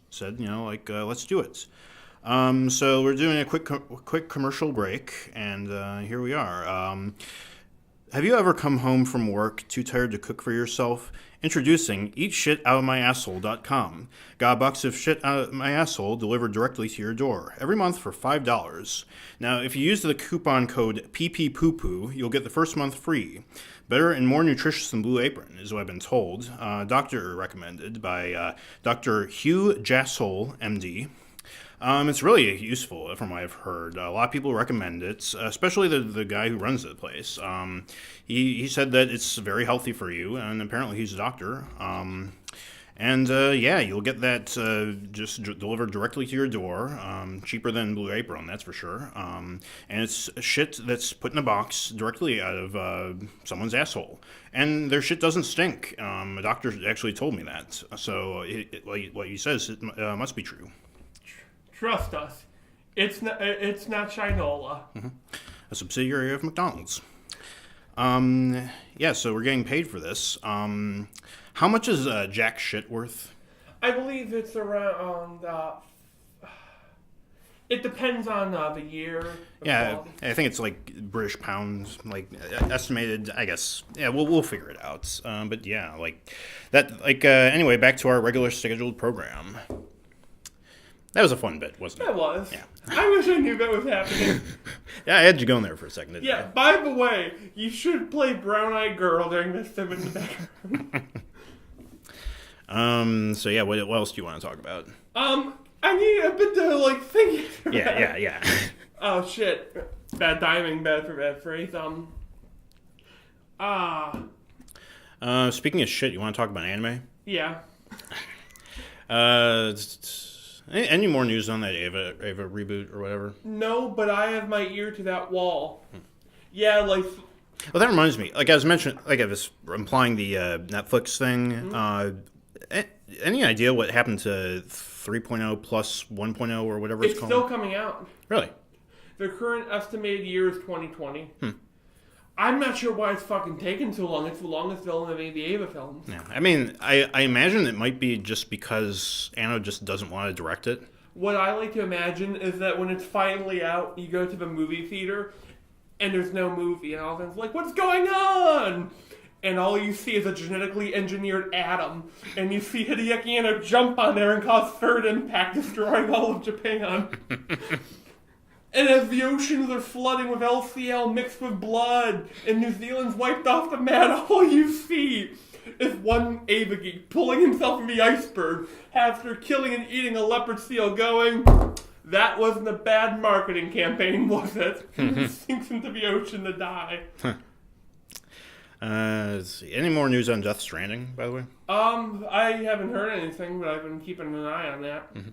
Speaker 2: said, let's do it. So we're doing a quick commercial break, and here we are. Have you ever come home from work too tired to cook for yourself? Introducing EatShitOutOfMyAsshole.com. Got a box of shit out of my asshole delivered directly to your door every month for $5. Now, if you use the coupon code PPPOOPOO, you'll get the first month free. Better and more nutritious than Blue Apron, is what I've been told. Doctor recommended by Dr. Hugh Jassole, MD. It's really useful from what I've heard. A lot of people recommend it, especially the guy who runs the place. He said that it's very healthy for you, and apparently he's a doctor. You'll get that just delivered directly to your door, cheaper than Blue Apron, that's for sure. And it's shit that's put in a box directly out of someone's asshole. And their shit doesn't stink. A doctor actually told me that. So what he says it must be true.
Speaker 3: Trust us, it's not Shinola.
Speaker 2: Mm-hmm. A subsidiary of McDonald's. So we're getting paid for this. How much is jack shit worth?
Speaker 3: I believe it's around. It depends on the year.
Speaker 2: Yeah, I think it's like British pounds, like estimated. I guess. Yeah, we'll figure it out. But yeah, like that. Like anyway, back to our regular scheduled program. That was a fun bit, wasn't it?
Speaker 3: That was.
Speaker 2: Yeah.
Speaker 3: I wish I knew that was happening.
Speaker 2: Yeah, I had you going there for a second, didn't I?
Speaker 3: By the way, you should play Brown Eyed Girl during this time in the background.
Speaker 2: What else do you want to talk about?
Speaker 3: I need a bit to, think.
Speaker 2: Yeah.
Speaker 3: Oh, shit. Bad timing, bad for bad phrase.
Speaker 2: Speaking of shit, you want to talk about anime?
Speaker 3: Yeah.
Speaker 2: Any more news on that Ava reboot or whatever?
Speaker 3: No, but I have my ear to that wall. Yeah,
Speaker 2: Well, that reminds me. Like I was implying the Netflix thing. Mm-hmm. Any idea what happened to 3.0 plus 1.0 or whatever it's called?
Speaker 3: It's still coming out.
Speaker 2: Really?
Speaker 3: The current estimated year is 2020. I'm not sure why it's fucking taken so long. It's the longest film of any of the Ava films.
Speaker 2: Yeah, I mean, I imagine it might be just because Anno just doesn't want to direct it.
Speaker 3: What I like to imagine is that when it's finally out, you go to the movie theater, and there's no movie, and all of a sudden it's like, what's going on? And all you see is a genetically engineered atom, and you see Hideaki Anno jump on there and cause third impact, destroying all of Japan. And as the oceans are flooding with LCL mixed with blood, and New Zealand's wiped off the map, all you see is one Ava geek pulling himself from the iceberg after killing and eating a leopard seal going, that wasn't a bad marketing campaign, was it? He sinks into the ocean to die.
Speaker 2: Let's see. Any more news on Death Stranding, by the way?
Speaker 3: I haven't heard anything, but I've been keeping an eye on that.
Speaker 2: Mm-hmm.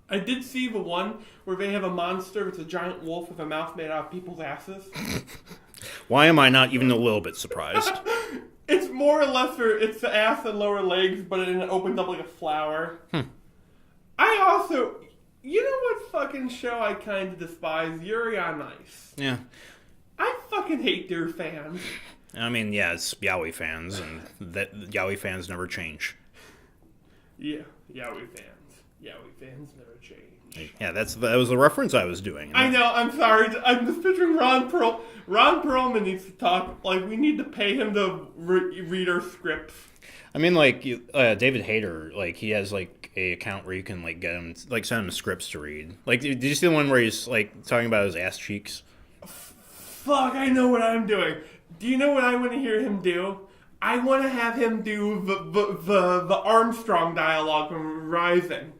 Speaker 3: I did see the one where they have a monster. It's a giant wolf with a mouth made out of people's asses.
Speaker 2: Why am I not even a little bit surprised?
Speaker 3: It's more or less it's the ass and lower legs, but it opens up like a flower. I also, you know what fucking show I kind of despise? Yuri on Ice.
Speaker 2: Yeah.
Speaker 3: I fucking hate their fans.
Speaker 2: I mean, yeah, it's Yowie fans, and that Yowie fans never change.
Speaker 3: Yeah, Yowie fans never change.
Speaker 2: Yeah, that was the reference I was doing.
Speaker 3: I know, I'm sorry. I'm just picturing Ron Perlman. Ron Perlman needs to talk. Like, we need to pay him to read our scripts.
Speaker 2: I mean, like, David Hayter, like, he has, like, a account where you can, like, get him, like, send him scripts to read. Like, did you see the one where he's, like, talking about his ass cheeks?
Speaker 3: Fuck, I know what I'm doing. Do you know what I want to hear him do? I want to have him do the Armstrong dialogue from Rising.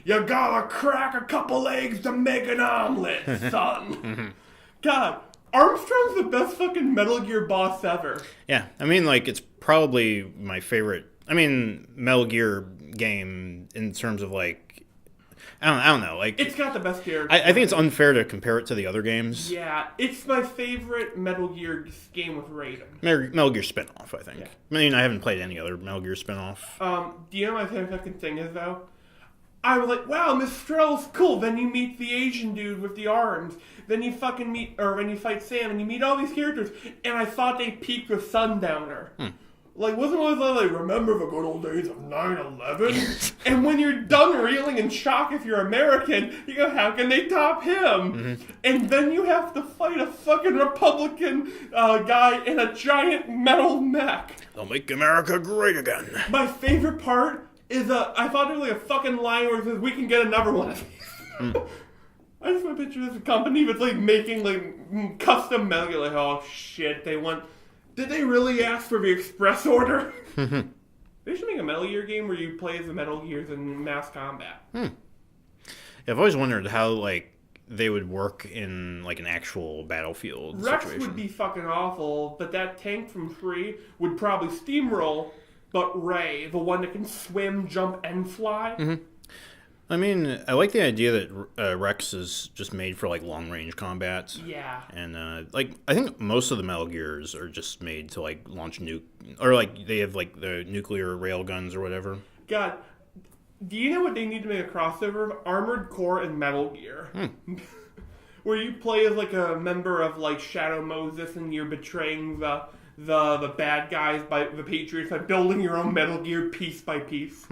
Speaker 3: You gotta crack a couple eggs to make an omelet, son. God, Armstrong's the best fucking Metal Gear boss ever.
Speaker 2: Yeah, I mean, like, it's probably my favorite, Metal Gear game in terms of, like, I don't know. Like,
Speaker 3: it's got the best character.
Speaker 2: I think it's unfair to compare it to the other games.
Speaker 3: Yeah, it's my favorite Metal Gear game with Raiden.
Speaker 2: Metal Gear spinoff, I think.
Speaker 3: Yeah.
Speaker 2: I mean, I haven't played any other Metal Gear spinoff.
Speaker 3: Do you know what my favorite fucking thing is, though? I was like, wow, Miss Strell's cool. Then you meet the Asian dude with the arms. Then you fucking meet, or when you fight Sam, and you meet all these characters. And I thought they peaked with Sundowner. Like, wasn't it like, remember the good old days of 9/11? And when you're done reeling in shock if you're American, you go, how can they top him? And then you have to fight a fucking Republican guy in a giant metal mech.
Speaker 2: They'll make America great again.
Speaker 3: My favorite part is, I thought there was like a fucking line where it says, we can get another one of these. I just want to picture this company that's like making like custom metal. You're like, oh shit, did they really ask for the express order? They should make a Metal Gear game where you play as the Metal Gears in mass combat.
Speaker 2: Yeah, I've always wondered how, like, they would work in, like, an actual battlefield
Speaker 3: Rex
Speaker 2: situation.
Speaker 3: would be fucking awful, but that tank from 3 would probably steamroll, but Ray, the one that can swim, jump, and fly.
Speaker 2: I mean, I like the idea that Rex is just made for, like, long-range combat.
Speaker 3: Yeah.
Speaker 2: And, like, I think most of the Metal Gears are just made to, like, launch or, like, they have, like, the nuclear rail guns or whatever.
Speaker 3: God, do you know what they need to make a crossover of? Armored Core and Metal Gear. Where you play as, like, a member of, like, Shadow Moses and you're betraying the bad guys, by the Patriots, by building your own Metal Gear piece by piece.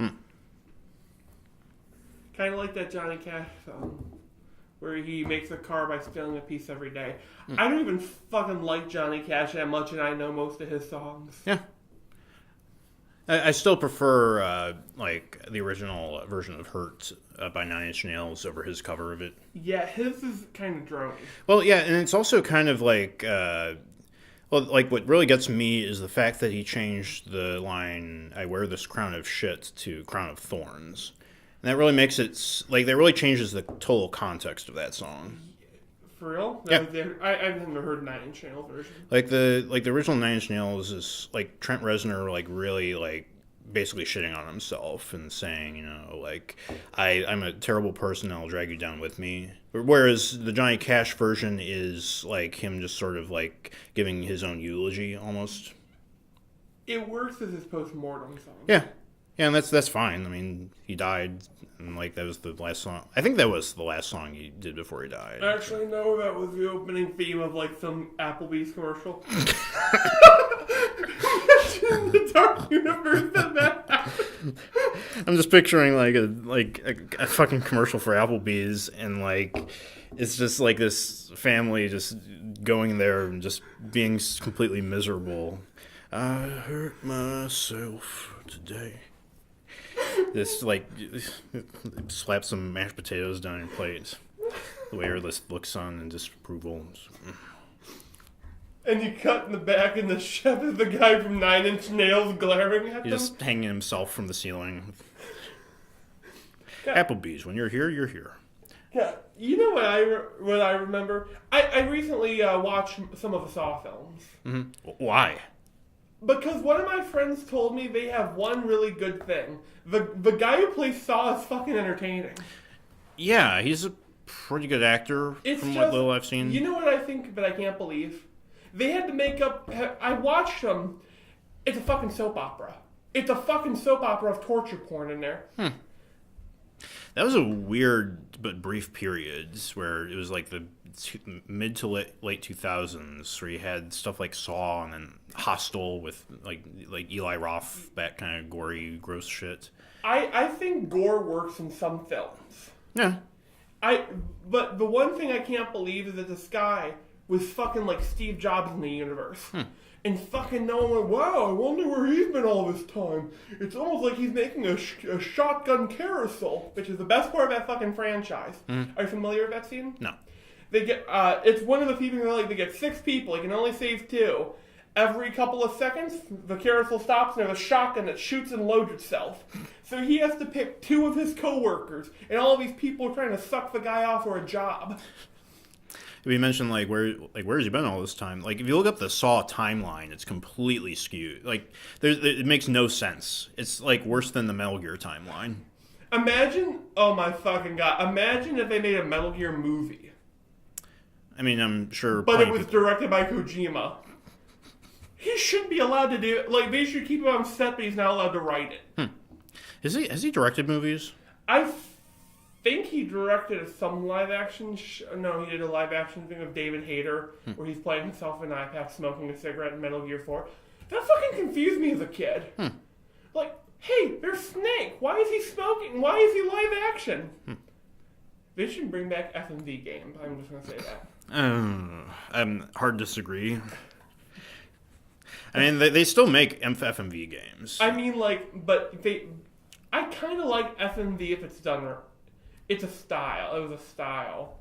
Speaker 3: Kind of like that Johnny Cash song, where he makes a car by stealing a piece every day. I don't even fucking like Johnny Cash that much, and I know most of his songs.
Speaker 2: Yeah. I still prefer, like, the original version of Hurt by Nine Inch Nails over his cover of it.
Speaker 3: Yeah, his is kind of drony.
Speaker 2: Well, yeah, and it's also kind of like, like, what really gets me is the fact that he changed the line, I wear this crown of shit, to crown of thorns. And that really makes it, like, that really changes the total context of that song.
Speaker 3: For real?
Speaker 2: Yeah.
Speaker 3: I've never heard Nine Inch Nails version.
Speaker 2: Like, the original Nine Inch Nails is, like, Trent Reznor, like, really, like, basically shitting on himself and saying, you know, like, I'm a terrible person and I'll drag you down with me. Whereas the Johnny Cash version is, like, him just sort of, like, giving his own eulogy, almost.
Speaker 3: It works as his post-mortem song.
Speaker 2: Yeah. Yeah, and that's fine. I mean, he died, and, like, that was the last song. I think that was the last song he did before he died.
Speaker 3: Actually, no, that was the opening theme of, like, some Applebee's commercial. The Dark Universe that happened.
Speaker 2: I'm just picturing, like, a fucking commercial for Applebee's, and, like, it's just, like, this family just going there and just being completely miserable. I hurt myself today. This, like, slap some mashed potatoes down your plate. The waiter looks on in disapproval.
Speaker 3: And you cut in the back, and the chef is the guy from Nine Inch Nails glaring at them.
Speaker 2: He's just hanging himself from the ceiling.
Speaker 3: Yeah.
Speaker 2: Applebee's, when you're here, you're here.
Speaker 3: Yeah, you know what I remember? I recently watched some of the Saw films.
Speaker 2: Mm-hmm. Why?
Speaker 3: Because one of my friends told me they have one really good thing. The guy who plays Saw is fucking entertaining.
Speaker 2: Yeah, he's a pretty good actor from what little I've seen.
Speaker 3: You know what I think that I can't believe? They had to make up... I watched them. It's a fucking soap opera. It's a fucking soap opera of torture porn in there.
Speaker 2: That was a weird but brief period where it was like the mid to late 2000s where you had stuff like Saw and then Hostel with like Eli Roth, that kind of gory, gross shit.
Speaker 3: I think gore works in some films.
Speaker 2: Yeah.
Speaker 3: But the one thing I can't believe is that this guy was fucking like Steve Jobs in the universe. And fucking no one went, wow, I wonder where he's been all this time. It's almost like he's making a shotgun carousel, which is the best part of that fucking franchise. Are you familiar with that scene?
Speaker 2: No.
Speaker 3: They get, it's one of the people where like, they get 6 people, you can only save 2. Every couple of seconds, the carousel stops and there's a shotgun that shoots and loads itself. So he has to pick 2 of his coworkers, and all of these people are trying to suck the guy off for a job.
Speaker 2: We mentioned where's he been all this time? Like if you look up the Saw timeline, it's completely skewed. Like it makes no sense. It's like worse than the Metal Gear timeline.
Speaker 3: Imagine, oh my fucking god! Imagine if they made a Metal Gear movie.
Speaker 2: I mean, I'm sure.
Speaker 3: But it was directed by Kojima. He shouldn't be allowed to do it. Like they should keep him on set, but he's not allowed to write it.
Speaker 2: Has he directed movies?
Speaker 3: I think he directed some live action. No, he did a live action thing of David Hayter where he's playing himself in an iPad smoking a cigarette in Metal Gear 4. That fucking confused me as a kid. Like, hey, there's Snake. Why is he smoking? Why is he live action? They should bring back FMV games. I'm just gonna say that.
Speaker 2: I'm hard to disagree. I mean, they still make FMV games.
Speaker 3: I mean, like, but I kind of like FMV if it's done right. It's a style. It was a style.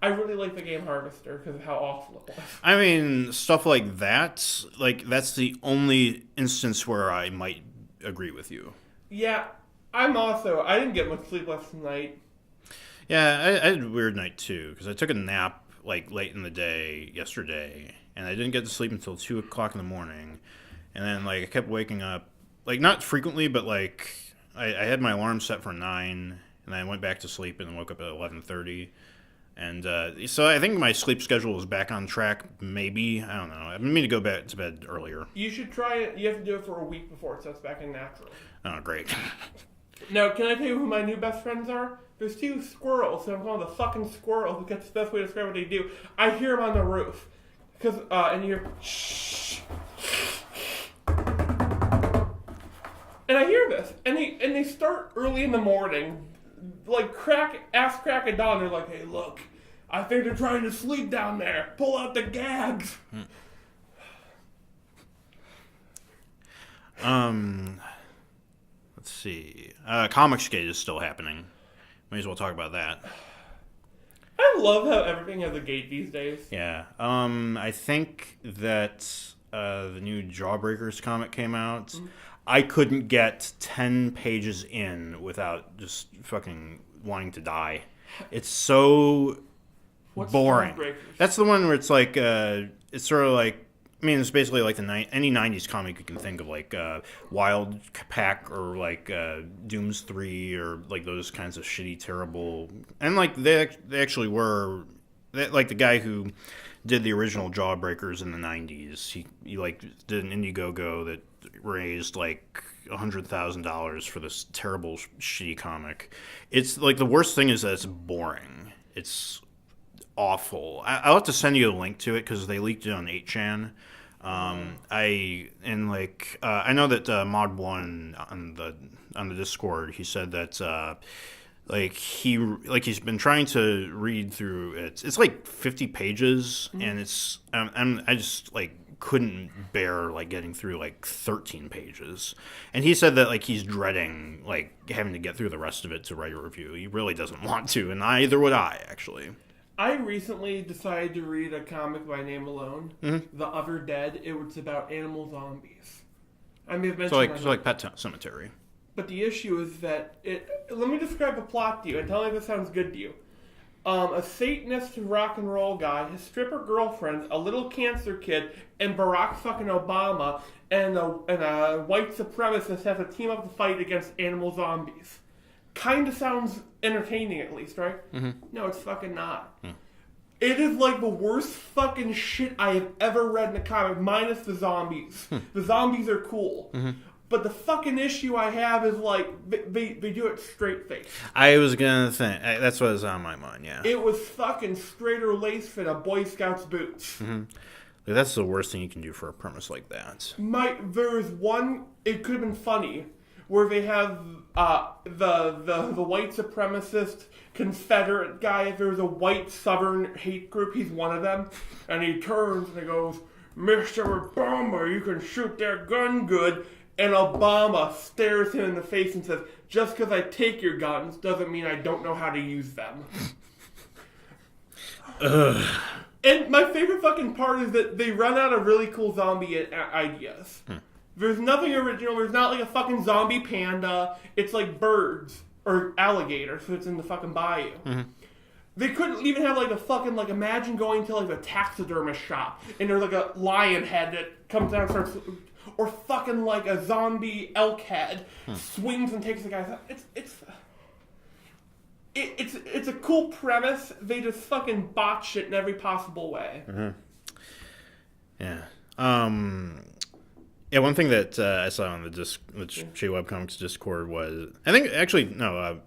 Speaker 3: I really like the game Harvester because of how awful it was.
Speaker 2: I mean, stuff like that, that's the only instance where I might agree with you.
Speaker 3: Yeah, I didn't get much sleep last night.
Speaker 2: Yeah, I had a weird night too because I took a nap late in the day yesterday, and I didn't get to sleep until 2 o'clock in the morning, and then I kept waking up, not frequently, but I had my alarm set for 9. And I went back to sleep and woke up at 11:30. And so I think my sleep schedule is back on track, maybe. I don't know. I mean to go back to bed earlier.
Speaker 3: You should try it. You have to do it for a week before it sets back in natural.
Speaker 2: Oh, great.
Speaker 3: Now, can I tell you who my new best friends are? There's 2 squirrels, so I'm calling the fucking squirrels because that's the best way to describe what they do. I hear them on the roof. And you hear, shh. And I hear this. And they start early in the morning. Crack of dawn, they're like, hey, look, I think they're trying to sleep down there. Pull out the gags.
Speaker 2: Let's see. Comicsgate is still happening. May as well talk about that.
Speaker 3: I love how everything has a gate these days.
Speaker 2: Yeah. I think that the new Jawbreakers comic came out. I couldn't get 10 pages in without just fucking wanting to die. It's so boring. That's the one where it's it's sort of it's basically any 90s comic you can think of, Wild Pack or Dooms 3 or those kinds of shitty, terrible. And they actually were, the guy who did the original Jawbreakers in the 90s, he did an Indiegogo that raised $100,000 for this terrible shitty comic. It's the worst thing is that it's boring. It's awful. I'll have to send you a link to it because they leaked it on 8chan. I know that Mod1 on the Discord, he said that he's been trying to read through it. It's 50 pages, and it's I just couldn't bear getting through 13 pages. And he said that he's dreading having to get through the rest of it to write a review. He really doesn't want to, and neither would I, actually.
Speaker 3: I recently decided to read a comic by name alone, The Other Dead. It was about animal zombies. I may have mentioned
Speaker 2: so Pet Cemetery.
Speaker 3: But the issue is that let me describe the plot to you and tell me if it sounds good to you. a Satanist rock and roll guy, his stripper girlfriend, a little cancer kid, and Barack fucking Obama, and a white supremacist have to team up to fight against animal zombies. Kinda sounds entertaining, at least, right? Mm-hmm. No, it's fucking not. Mm. It is like the worst fucking shit I have ever read in a comic, minus the zombies. The zombies are cool. Mm-hmm. But the fucking issue I have is, like, they do it straight face.
Speaker 2: I was gonna think, that's what was on my mind, yeah.
Speaker 3: It was fucking straighter lace fit of Boy Scouts boots.
Speaker 2: Mm-hmm. That's the worst thing you can do for a premise like that.
Speaker 3: There is one, it could have been funny, where they have the white supremacist Confederate guy. If there's a white Southern hate group, he's one of them. And he turns and he goes, "Mr. Obama, you can shoot that gun good." And Obama stares him in the face and says, "Just because I take your guns doesn't mean I don't know how to use them." And my favorite fucking part is that they run out of really cool zombie ideas. There's nothing original. There's not like a fucking zombie panda. It's like birds or alligators, so it's in the fucking bayou. Mm-hmm. They couldn't even have like a fucking, like, imagine going to like a taxidermist shop and there's like a lion head that comes down and starts, or fucking like a zombie elk head swings and takes the guy's out. It's a cool premise. They just fucking botch it in every possible way.
Speaker 2: Mm-hmm. Yeah. Yeah, one thing that I saw on the Shea Webcomics Discord was, I think, actually, no,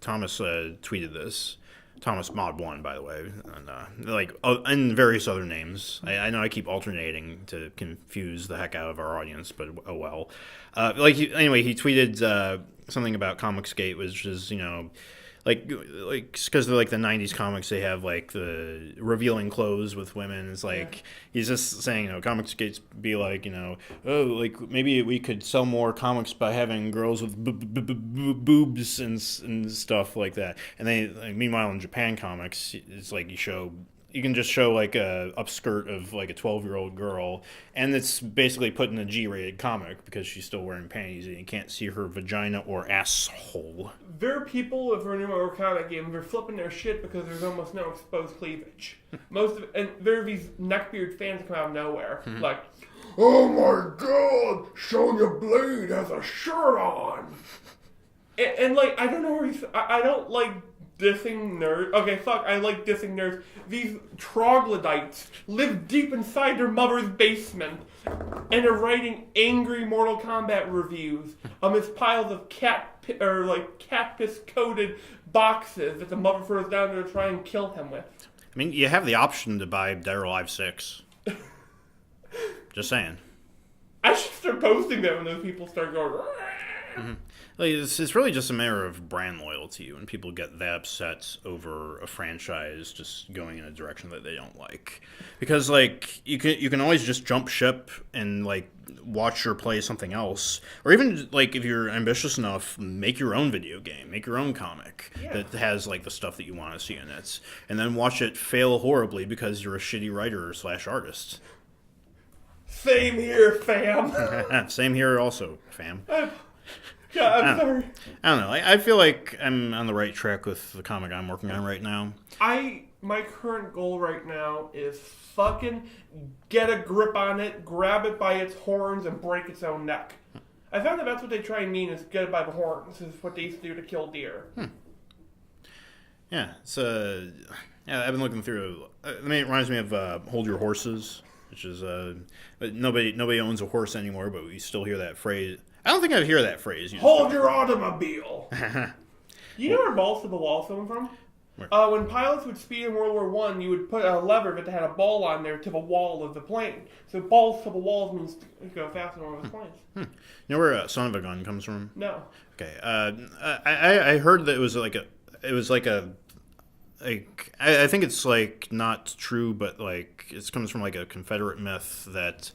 Speaker 2: Thomas tweeted this. Thomas Mod 1, by the way, and various other names. I know I keep alternating to confuse the heck out of our audience, but oh well. Anyway, he tweeted something about Comicsgate, which is, like because they're like the 90s comics, they have like the revealing clothes with women. It's like he's just saying, Comicsgate's be like, oh, like maybe we could sell more comics by having girls with boobs and stuff like that. And they meanwhile in Japan comics, it's like you can just show like a upskirt of like a 12-year-old girl, and it's basically put in a G-rated comic because she's still wearing panties and you can't see her vagina or asshole.
Speaker 3: There are people, if we're in a comic game, they're flipping their shit because there's almost no exposed cleavage. And there are these neckbeard fans that come out of nowhere, like, "Oh my god, Sonya Blade has a shirt on!" And like, I don't know where I don't like dissing nerds. Okay, fuck, I like dissing nerds. These troglodytes live deep inside their mother's basement and are writing angry Mortal Kombat reviews amidst piles of cat piss coated boxes that the mother throws down there to try and kill him with.
Speaker 2: I mean, you have the option to buy Dead or Alive 6. Just saying.
Speaker 3: I should start posting them when those people start going.
Speaker 2: Mm-hmm. Like, it's really just a matter of brand loyalty when people get that upset over a franchise just going in a direction that they don't like. Because, like, you can always just jump ship and, like, watch or play something else. Or even, like, if you're ambitious enough, make your own video game. Make your own comic that has, like, the stuff that you want to see in it. And then watch it fail horribly because you're a shitty writer / artist.
Speaker 3: Same here, fam.
Speaker 2: Same here also, fam.
Speaker 3: Yeah, I'm sorry.
Speaker 2: I don't know. I feel like I'm on the right track with the comic I'm working on right now.
Speaker 3: My current goal right now is fucking get a grip on it, grab it by its horns, and break its own neck. I found that that's what they try and mean is get it by the horns, is what they used to do to kill deer.
Speaker 2: Yeah, it's I've been looking through. It reminds me of Hold Your Horses, which is but nobody owns a horse anymore, but we still hear that phrase. I don't think I hear that phrase.
Speaker 3: Hold your automobile. You know where balls to the wall come from? When pilots would speed in World War I, you would put a lever that had a ball on there to the wall of the plane. So balls to the walls means to go faster than one of the planes.
Speaker 2: You know where Son of a Gun comes from?
Speaker 3: No.
Speaker 2: Okay. I heard that it was like I think it's like not true, but like it comes from like a Confederate myth that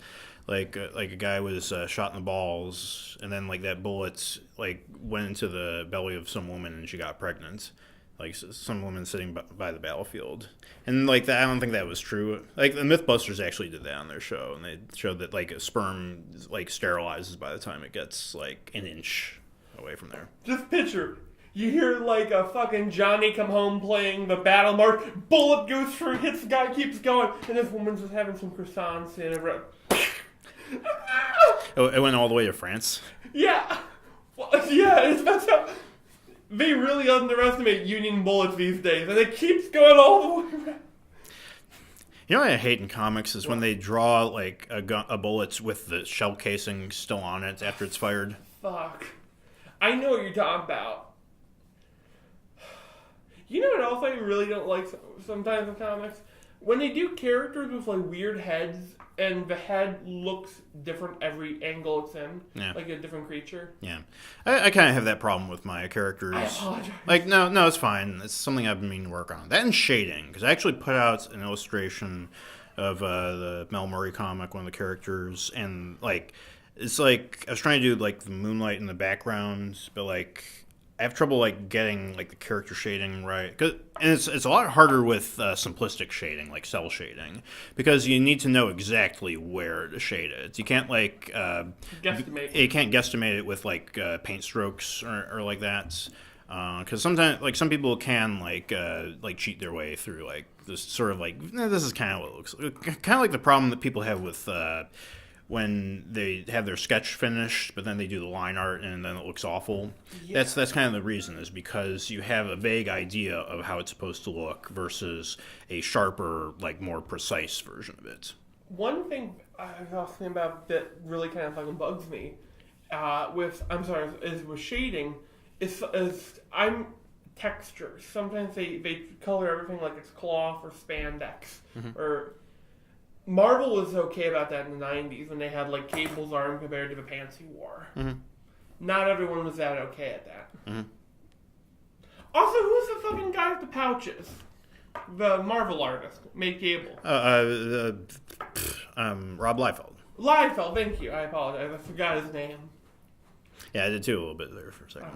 Speaker 2: like a guy was shot in the balls, and then like that bullet like went into the belly of some woman and she got pregnant, like some woman sitting by the battlefield, and like that I don't think that was true. Like the MythBusters actually did that on their show, and they showed that like a sperm like sterilizes by the time it gets like an inch away from there.
Speaker 3: Just picture You hear like a fucking Johnny Come Home playing the battle march. Bullet goes through, hits the guy, keeps going, and this woman's just having some croissants in a
Speaker 2: Oh, it went all the way to France.
Speaker 3: Yeah, well, yeah. That's how they really underestimate Union bullets these days, and it keeps going all the way around.
Speaker 2: You know what I hate in comics is when they draw like a bullet with the shell casing still on it after it's fired.
Speaker 3: Fuck. I know what you're talking about. You know what else I really don't like sometimes in comics? When they do characters with like weird heads and the head looks different every angle it's in.
Speaker 2: Yeah.
Speaker 3: Like a different creature.
Speaker 2: Yeah. I kind of have that problem with my characters.
Speaker 3: I apologize.
Speaker 2: Like, no, it's fine. It's something I've been meaning to work on. That and shading, because I actually put out an illustration of the Mel Murray comic, one of the characters, and like, it's like, I was trying to do like the moonlight in the background, but like, I have trouble like getting like the character shading right, and it's a lot harder with simplistic shading, like cell shading, because you need to know exactly where to shade it. You can't like
Speaker 3: Guesstimate.
Speaker 2: You can't guesstimate it with like paint strokes or like that, because sometimes like some people can like cheat their way through like this sort of like this is kind of what it looks like. Kind of like the problem that people have with when they have their sketch finished, but then they do the line art and then it looks awful. Yeah. That's kind of the reason, is because you have a vague idea of how it's supposed to look versus a sharper, like more precise version of it.
Speaker 3: One thing I was thinking about that really kind of fucking bugs me with shading is I'm textures. Sometimes they color everything like it's cloth or spandex or. Marvel was okay about that in the 90s when they had like Cable's arm compared to the pants he wore. Mm-hmm. Not everyone was that okay at that. Mm-hmm. Also, who's the fucking guy with the pouches? The Marvel artist made Cable.
Speaker 2: Rob Liefeld.
Speaker 3: Liefeld, thank you. I apologize. I forgot his name.
Speaker 2: Yeah, I did too a little bit there for a second.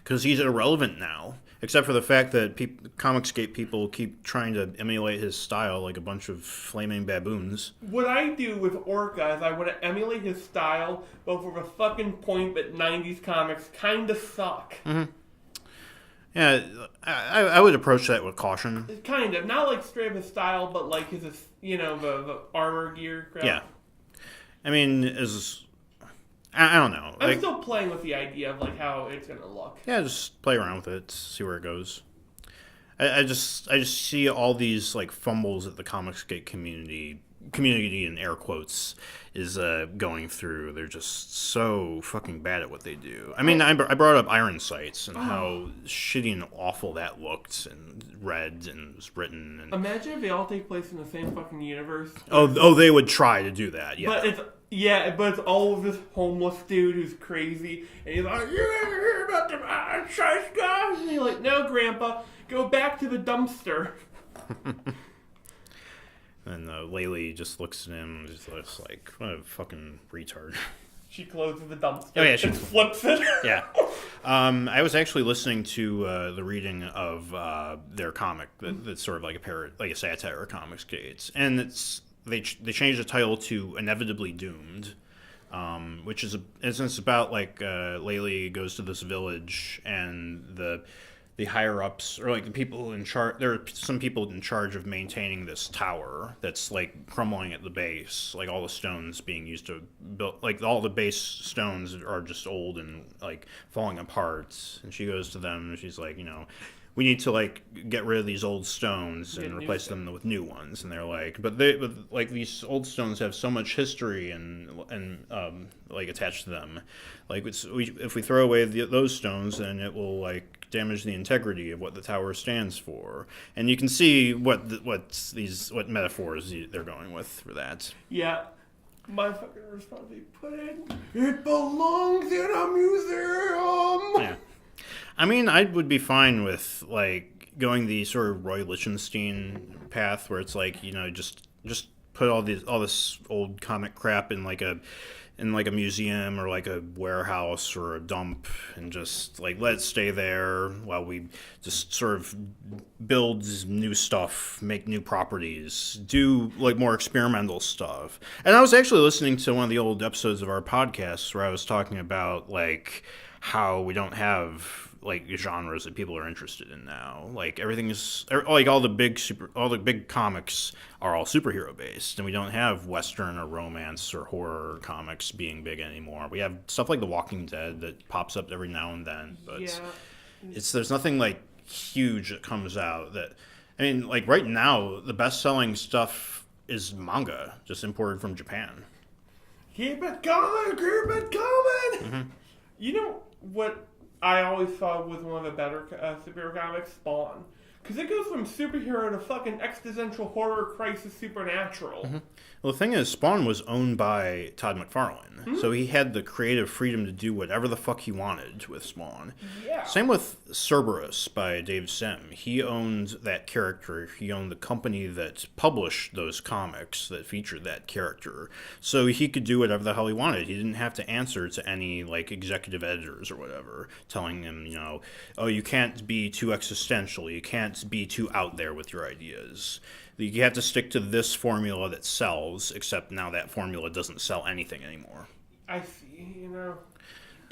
Speaker 2: Because he's irrelevant now, except for the fact that Comicsgate people keep trying to emulate his style like a bunch of flaming baboons.
Speaker 3: What I do with Orca is I want to emulate his style, but for the fucking point that 90s comics kind of suck.
Speaker 2: Mm-hmm. Yeah, I would approach that with caution.
Speaker 3: Kind of. Not like straight up his style, but like his, the armor gear crap.
Speaker 2: Yeah. I mean, I don't know.
Speaker 3: I'm still playing with the idea of like how it's gonna look.
Speaker 2: Yeah, just play around with it, see where it goes. I just see all these like fumbles that the Comicsgate community in air quotes is going through. They're just so fucking bad at what they do. I mean, I brought up Iron Sights and how shitty and awful that looked and read and was written. And
Speaker 3: imagine if they all take place in the same fucking universe.
Speaker 2: Oh, they would try to do that. Yeah.
Speaker 3: But it's all of this homeless dude who's crazy, and he's like, "You ever hear about the Iron Sights guys?" And he's like, "No, Grandpa, go back to the dumpster."
Speaker 2: And Laylee just looks at him and just looks like, what a fucking retard.
Speaker 3: She closes the dumpster
Speaker 2: and
Speaker 3: flips it.
Speaker 2: Yeah. I was actually listening to the reading of their comic that's sort of like a satire of Comicsgate. And they changed the title to Inevitably Doomed, which is it's about like Laylee goes to this village and the higher-ups, or like the people in charge, there are some people in charge of maintaining this tower that's like crumbling at the base, like all the stones being used to build, like all the base stones are just old and like falling apart. And she goes to them and she's like, we need to like get rid of these old stones and replace them with new ones. And they're like, but like these old stones have so much history and like attached to them. Like if we throw away those stones, then it will like damage the integrity of what the tower stands for. And you can see what metaphors they're going with for that.
Speaker 3: Yeah. My fucking response, they put in, it belongs in a museum.
Speaker 2: Yeah. I mean, I would be fine with like going the sort of Roy Lichtenstein path, where it's like just put all this old comic crap in like a museum or like a warehouse or a dump, and just like let it stay there while we just sort of build new stuff, make new properties, do like more experimental stuff. And I was actually listening to one of the old episodes of our podcast where I was talking about like how we don't have like genres that people are interested in now. Like everything's like all the big comics are all superhero based, and we don't have Western or romance or horror comics being big anymore. We have stuff like The Walking Dead that pops up every now and then, but there's nothing like huge that comes out that. I mean, like right now, the best-selling stuff is manga, just imported from Japan.
Speaker 3: Keep it coming, keep it coming.
Speaker 2: Mm-hmm.
Speaker 3: You know what I always thought was one of the better superhero comics? Spawn. Because it goes from superhero to fucking existential horror crisis supernatural.
Speaker 2: Mm-hmm. Well, the thing is, Spawn was owned by Todd McFarlane, so he had the creative freedom to do whatever the fuck he wanted with Spawn.
Speaker 3: Yeah.
Speaker 2: Same with Cerberus by Dave Sim. He owned that character. He owned the company that published those comics that featured that character. So he could do whatever the hell he wanted. He didn't have to answer to any, like, executive editors or whatever, telling him, you know, oh, you can't be too existential. You can't be too out there with your ideas. You have to stick to this formula that sells, except now that formula doesn't sell anything anymore.
Speaker 3: I see, you know.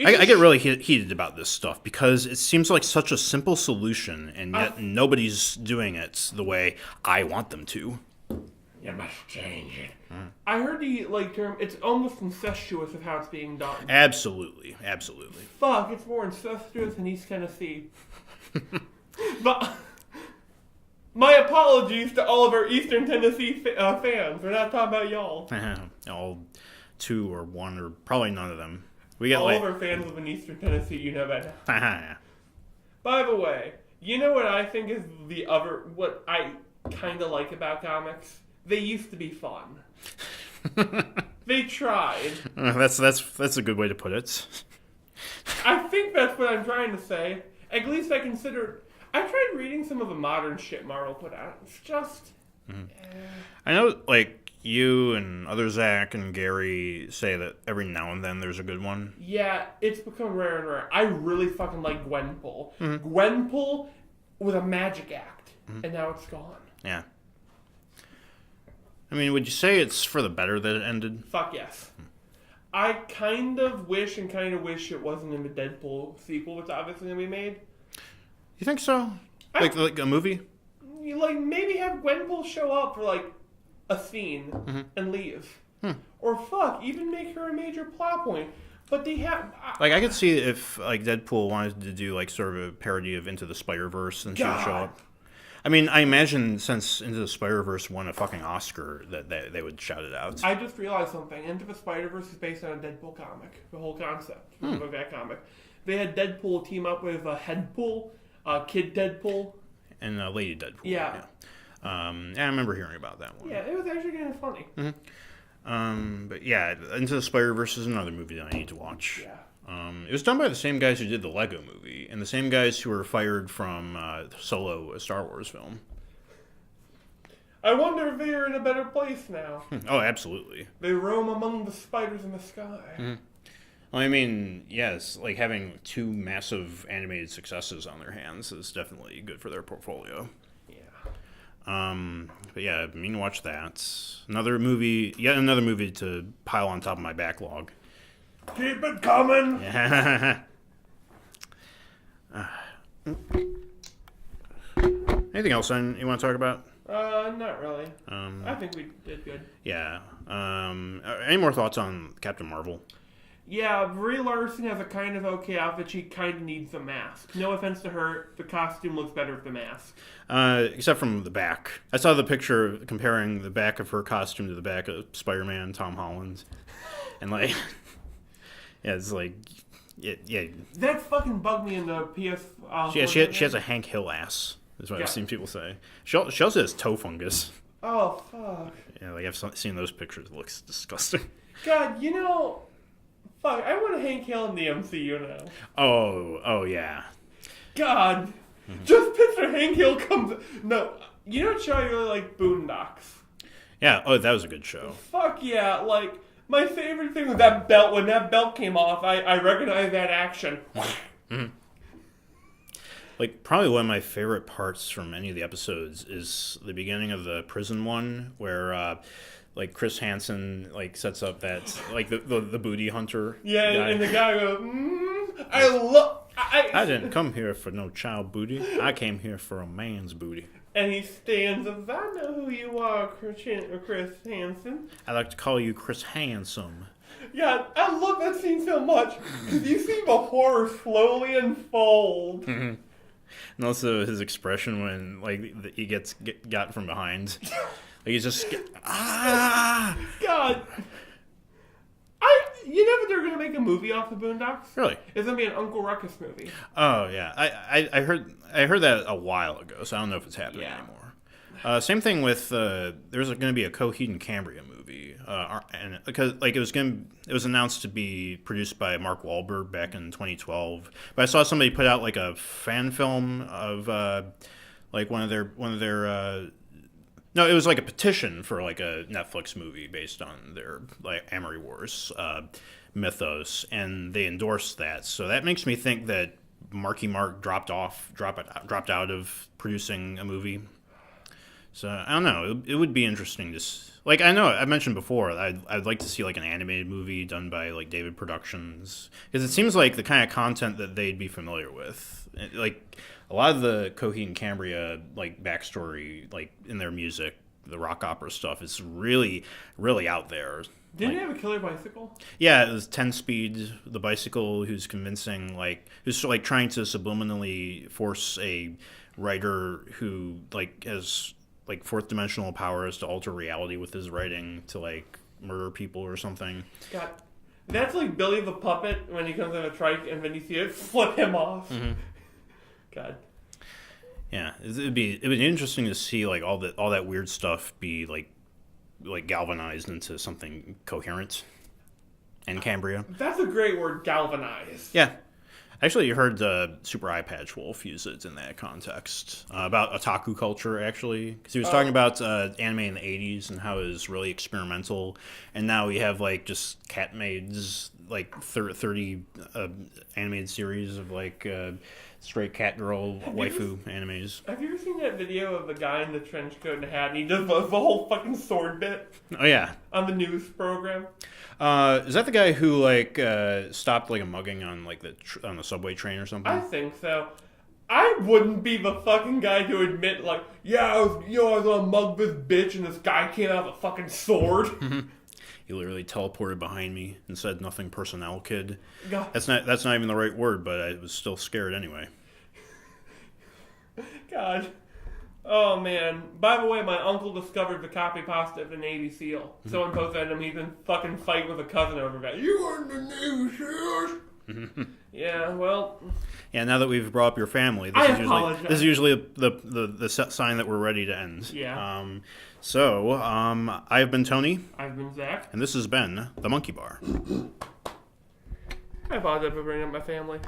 Speaker 2: I get really heated about this stuff because it seems like such a simple solution, and yet nobody's doing it the way I want them to.
Speaker 3: You must change it. I heard the term, it's almost incestuous of how it's being done.
Speaker 2: Absolutely.
Speaker 3: Fuck, it's more incestuous in East Tennessee. But... my apologies to all of our Eastern Tennessee fans. We're not talking about y'all.
Speaker 2: All two or one or probably none of them. We get
Speaker 3: all of our fans live in Eastern Tennessee. You know that. By the way, you know what I think is what I kind of like about comics? They used to be fun. They tried.
Speaker 2: That's a good way to put it.
Speaker 3: I think that's what I'm trying to say. At least I tried reading some of the modern shit Marvel put out. It's just...
Speaker 2: I know, like, you and other Zach and Gary say that every now and then there's a good one.
Speaker 3: Yeah, it's become rare and rare. I really fucking like Gwenpool. Gwenpool was a magic act, and now it's gone.
Speaker 2: Yeah. I mean, would you say it's for the better that it ended?
Speaker 3: Fuck yes. I kind of wish it wasn't in the Deadpool sequel that's obviously going to be made.
Speaker 2: You think so? Like a movie?
Speaker 3: You maybe have Gwenpool show up for a scene and leave, or even make her a major plot point. But they have
Speaker 2: I could see if Deadpool wanted to do sort of a parody of Into the Spider-Verse, and she would show up. I mean, I imagine since Into the Spider-Verse won a fucking Oscar that they would shout it out.
Speaker 3: I just realized something. Into the Spider-Verse is based on a Deadpool comic. The whole concept of that comic. They had Deadpool team up with Headpool. Kid Deadpool.
Speaker 2: And Lady Deadpool.
Speaker 3: Yeah.
Speaker 2: I remember hearing about that one.
Speaker 3: Yeah, it was actually kind of funny.
Speaker 2: But yeah, Into the Spider-Verse is another movie that I need to watch.
Speaker 3: Yeah.
Speaker 2: It was done by the same guys who did the Lego movie, and the same guys who were fired from Solo, a Star Wars film.
Speaker 3: I wonder if they're in a better place now.
Speaker 2: Oh, absolutely.
Speaker 3: They roam among the spiders in the sky.
Speaker 2: Well, I mean, yes, having two massive animated successes on their hands is definitely good for their portfolio.
Speaker 3: Yeah.
Speaker 2: But yeah, I mean, watch that. Yet another movie to pile on top of my backlog.
Speaker 3: Keep it coming!
Speaker 2: Yeah. Anything else you want to talk about?
Speaker 3: Not really. I think we did good.
Speaker 2: Yeah. Any more thoughts on Captain Marvel?
Speaker 3: Yeah, Brie Larson has a kind of okay outfit. She kind of needs a mask. No offense to her, the costume looks better with the mask.
Speaker 2: Except from the back. I saw the picture comparing the back of her costume to the back of Spider-Man, Tom Holland. And yeah, it's yeah.
Speaker 3: That fucking bugged me in the PS...
Speaker 2: she has a Hank Hill ass, is what I've seen people say. She also has toe fungus.
Speaker 3: Oh, fuck.
Speaker 2: Yeah, I've seen those pictures. It looks disgusting.
Speaker 3: God, fuck, I want Hank Hill in the MCU now.
Speaker 2: Oh yeah.
Speaker 3: God, just picture Hank Hill comes... No, you know what show I really like? Boondocks.
Speaker 2: Yeah, that was a good show.
Speaker 3: Fuck yeah, my favorite thing was that belt. When that belt came off, I recognized that action.
Speaker 2: Probably one of my favorite parts from any of the episodes is the beginning of the prison one, where Chris Hansen sets up that the booty hunter.
Speaker 3: Yeah,
Speaker 2: guy.
Speaker 3: and the guy goes,
Speaker 2: I didn't come here for no child booty. I came here for a man's booty.
Speaker 3: And he stands up. I know who you are, Chris Hansen.
Speaker 2: I like to call you Chris Handsome.
Speaker 3: Yeah, I love that scene so much because you see the horror slowly unfold.
Speaker 2: Mm-hmm. And also his expression when he gets got from behind, he's just
Speaker 3: God. You know that they're gonna make a movie off the Boondocks?
Speaker 2: Really?
Speaker 3: It's gonna be an Uncle Ruckus movie.
Speaker 2: Oh yeah, I heard that a while ago, so I don't know if it's happening anymore. Same thing with there's going to be a Coheed and Cambria movie, and because it was announced to be produced by Mark Wahlberg back in 2012. But I saw somebody put out like a fan film of one of their. No, it was like a petition for like a Netflix movie based on their like Amory Wars mythos, and they endorsed that. So that makes me think that Marky Mark dropped out of producing a movie. So I don't know. It would be interesting to I know I mentioned before I'd like to see like an animated movie done by like David Productions, because it seems like the kind of content that they'd be familiar with. Like a lot of the Coheed and Cambria like backstory like in their music, the rock opera stuff is really really out there.
Speaker 3: Didn't they have a killer bicycle?
Speaker 2: Yeah, it was 10-speed, the bicycle who's convincing who's like trying to subliminally force a writer who like has like fourth dimensional powers to alter reality with his writing to like murder people or something.
Speaker 3: God, that's like Billy the Puppet when he comes in a trike and then you see it flip him off.
Speaker 2: Mm-hmm.
Speaker 3: God.
Speaker 2: Yeah, it'd be interesting to see like all that weird stuff be like galvanized into something coherent. And Cambria.
Speaker 3: That's a great word, galvanized.
Speaker 2: Yeah. Actually, you heard Super Eye Patch Wolf use it in that context about otaku culture, actually. Because he was talking about anime in the 80s and how it was really experimental. And now we have, like, just cat-maids, like, 30 animated series of, like, straight cat girl waifu animes.
Speaker 3: Have you ever seen that video of the guy in the trench coat and hat and he does the whole fucking sword bit?
Speaker 2: Oh, yeah.
Speaker 3: On the news program?
Speaker 2: Is that the guy who like stopped like a mugging on like on the subway train or something?
Speaker 3: I think so. I wouldn't be the fucking guy to admit like, yeah, I was gonna mug this bitch and this guy came out with a fucking sword.
Speaker 2: He literally teleported behind me and said "nothing personnel, kid."
Speaker 3: God.
Speaker 2: That's not even the right word, but I was still scared anyway.
Speaker 3: God. Oh, man. By the way, my uncle discovered the copy pasta of the Navy SEAL. Someone posted him, he's been fucking fighting with a cousin over that. You were in the Navy SEALs? Yeah, well...
Speaker 2: Yeah, now that we've brought up your family, this is usually the sign that we're ready to end.
Speaker 3: Yeah.
Speaker 2: I've been Tony.
Speaker 3: I've been Zach.
Speaker 2: And this has been The Monkey Bar.
Speaker 3: I apologize for bringing up my family.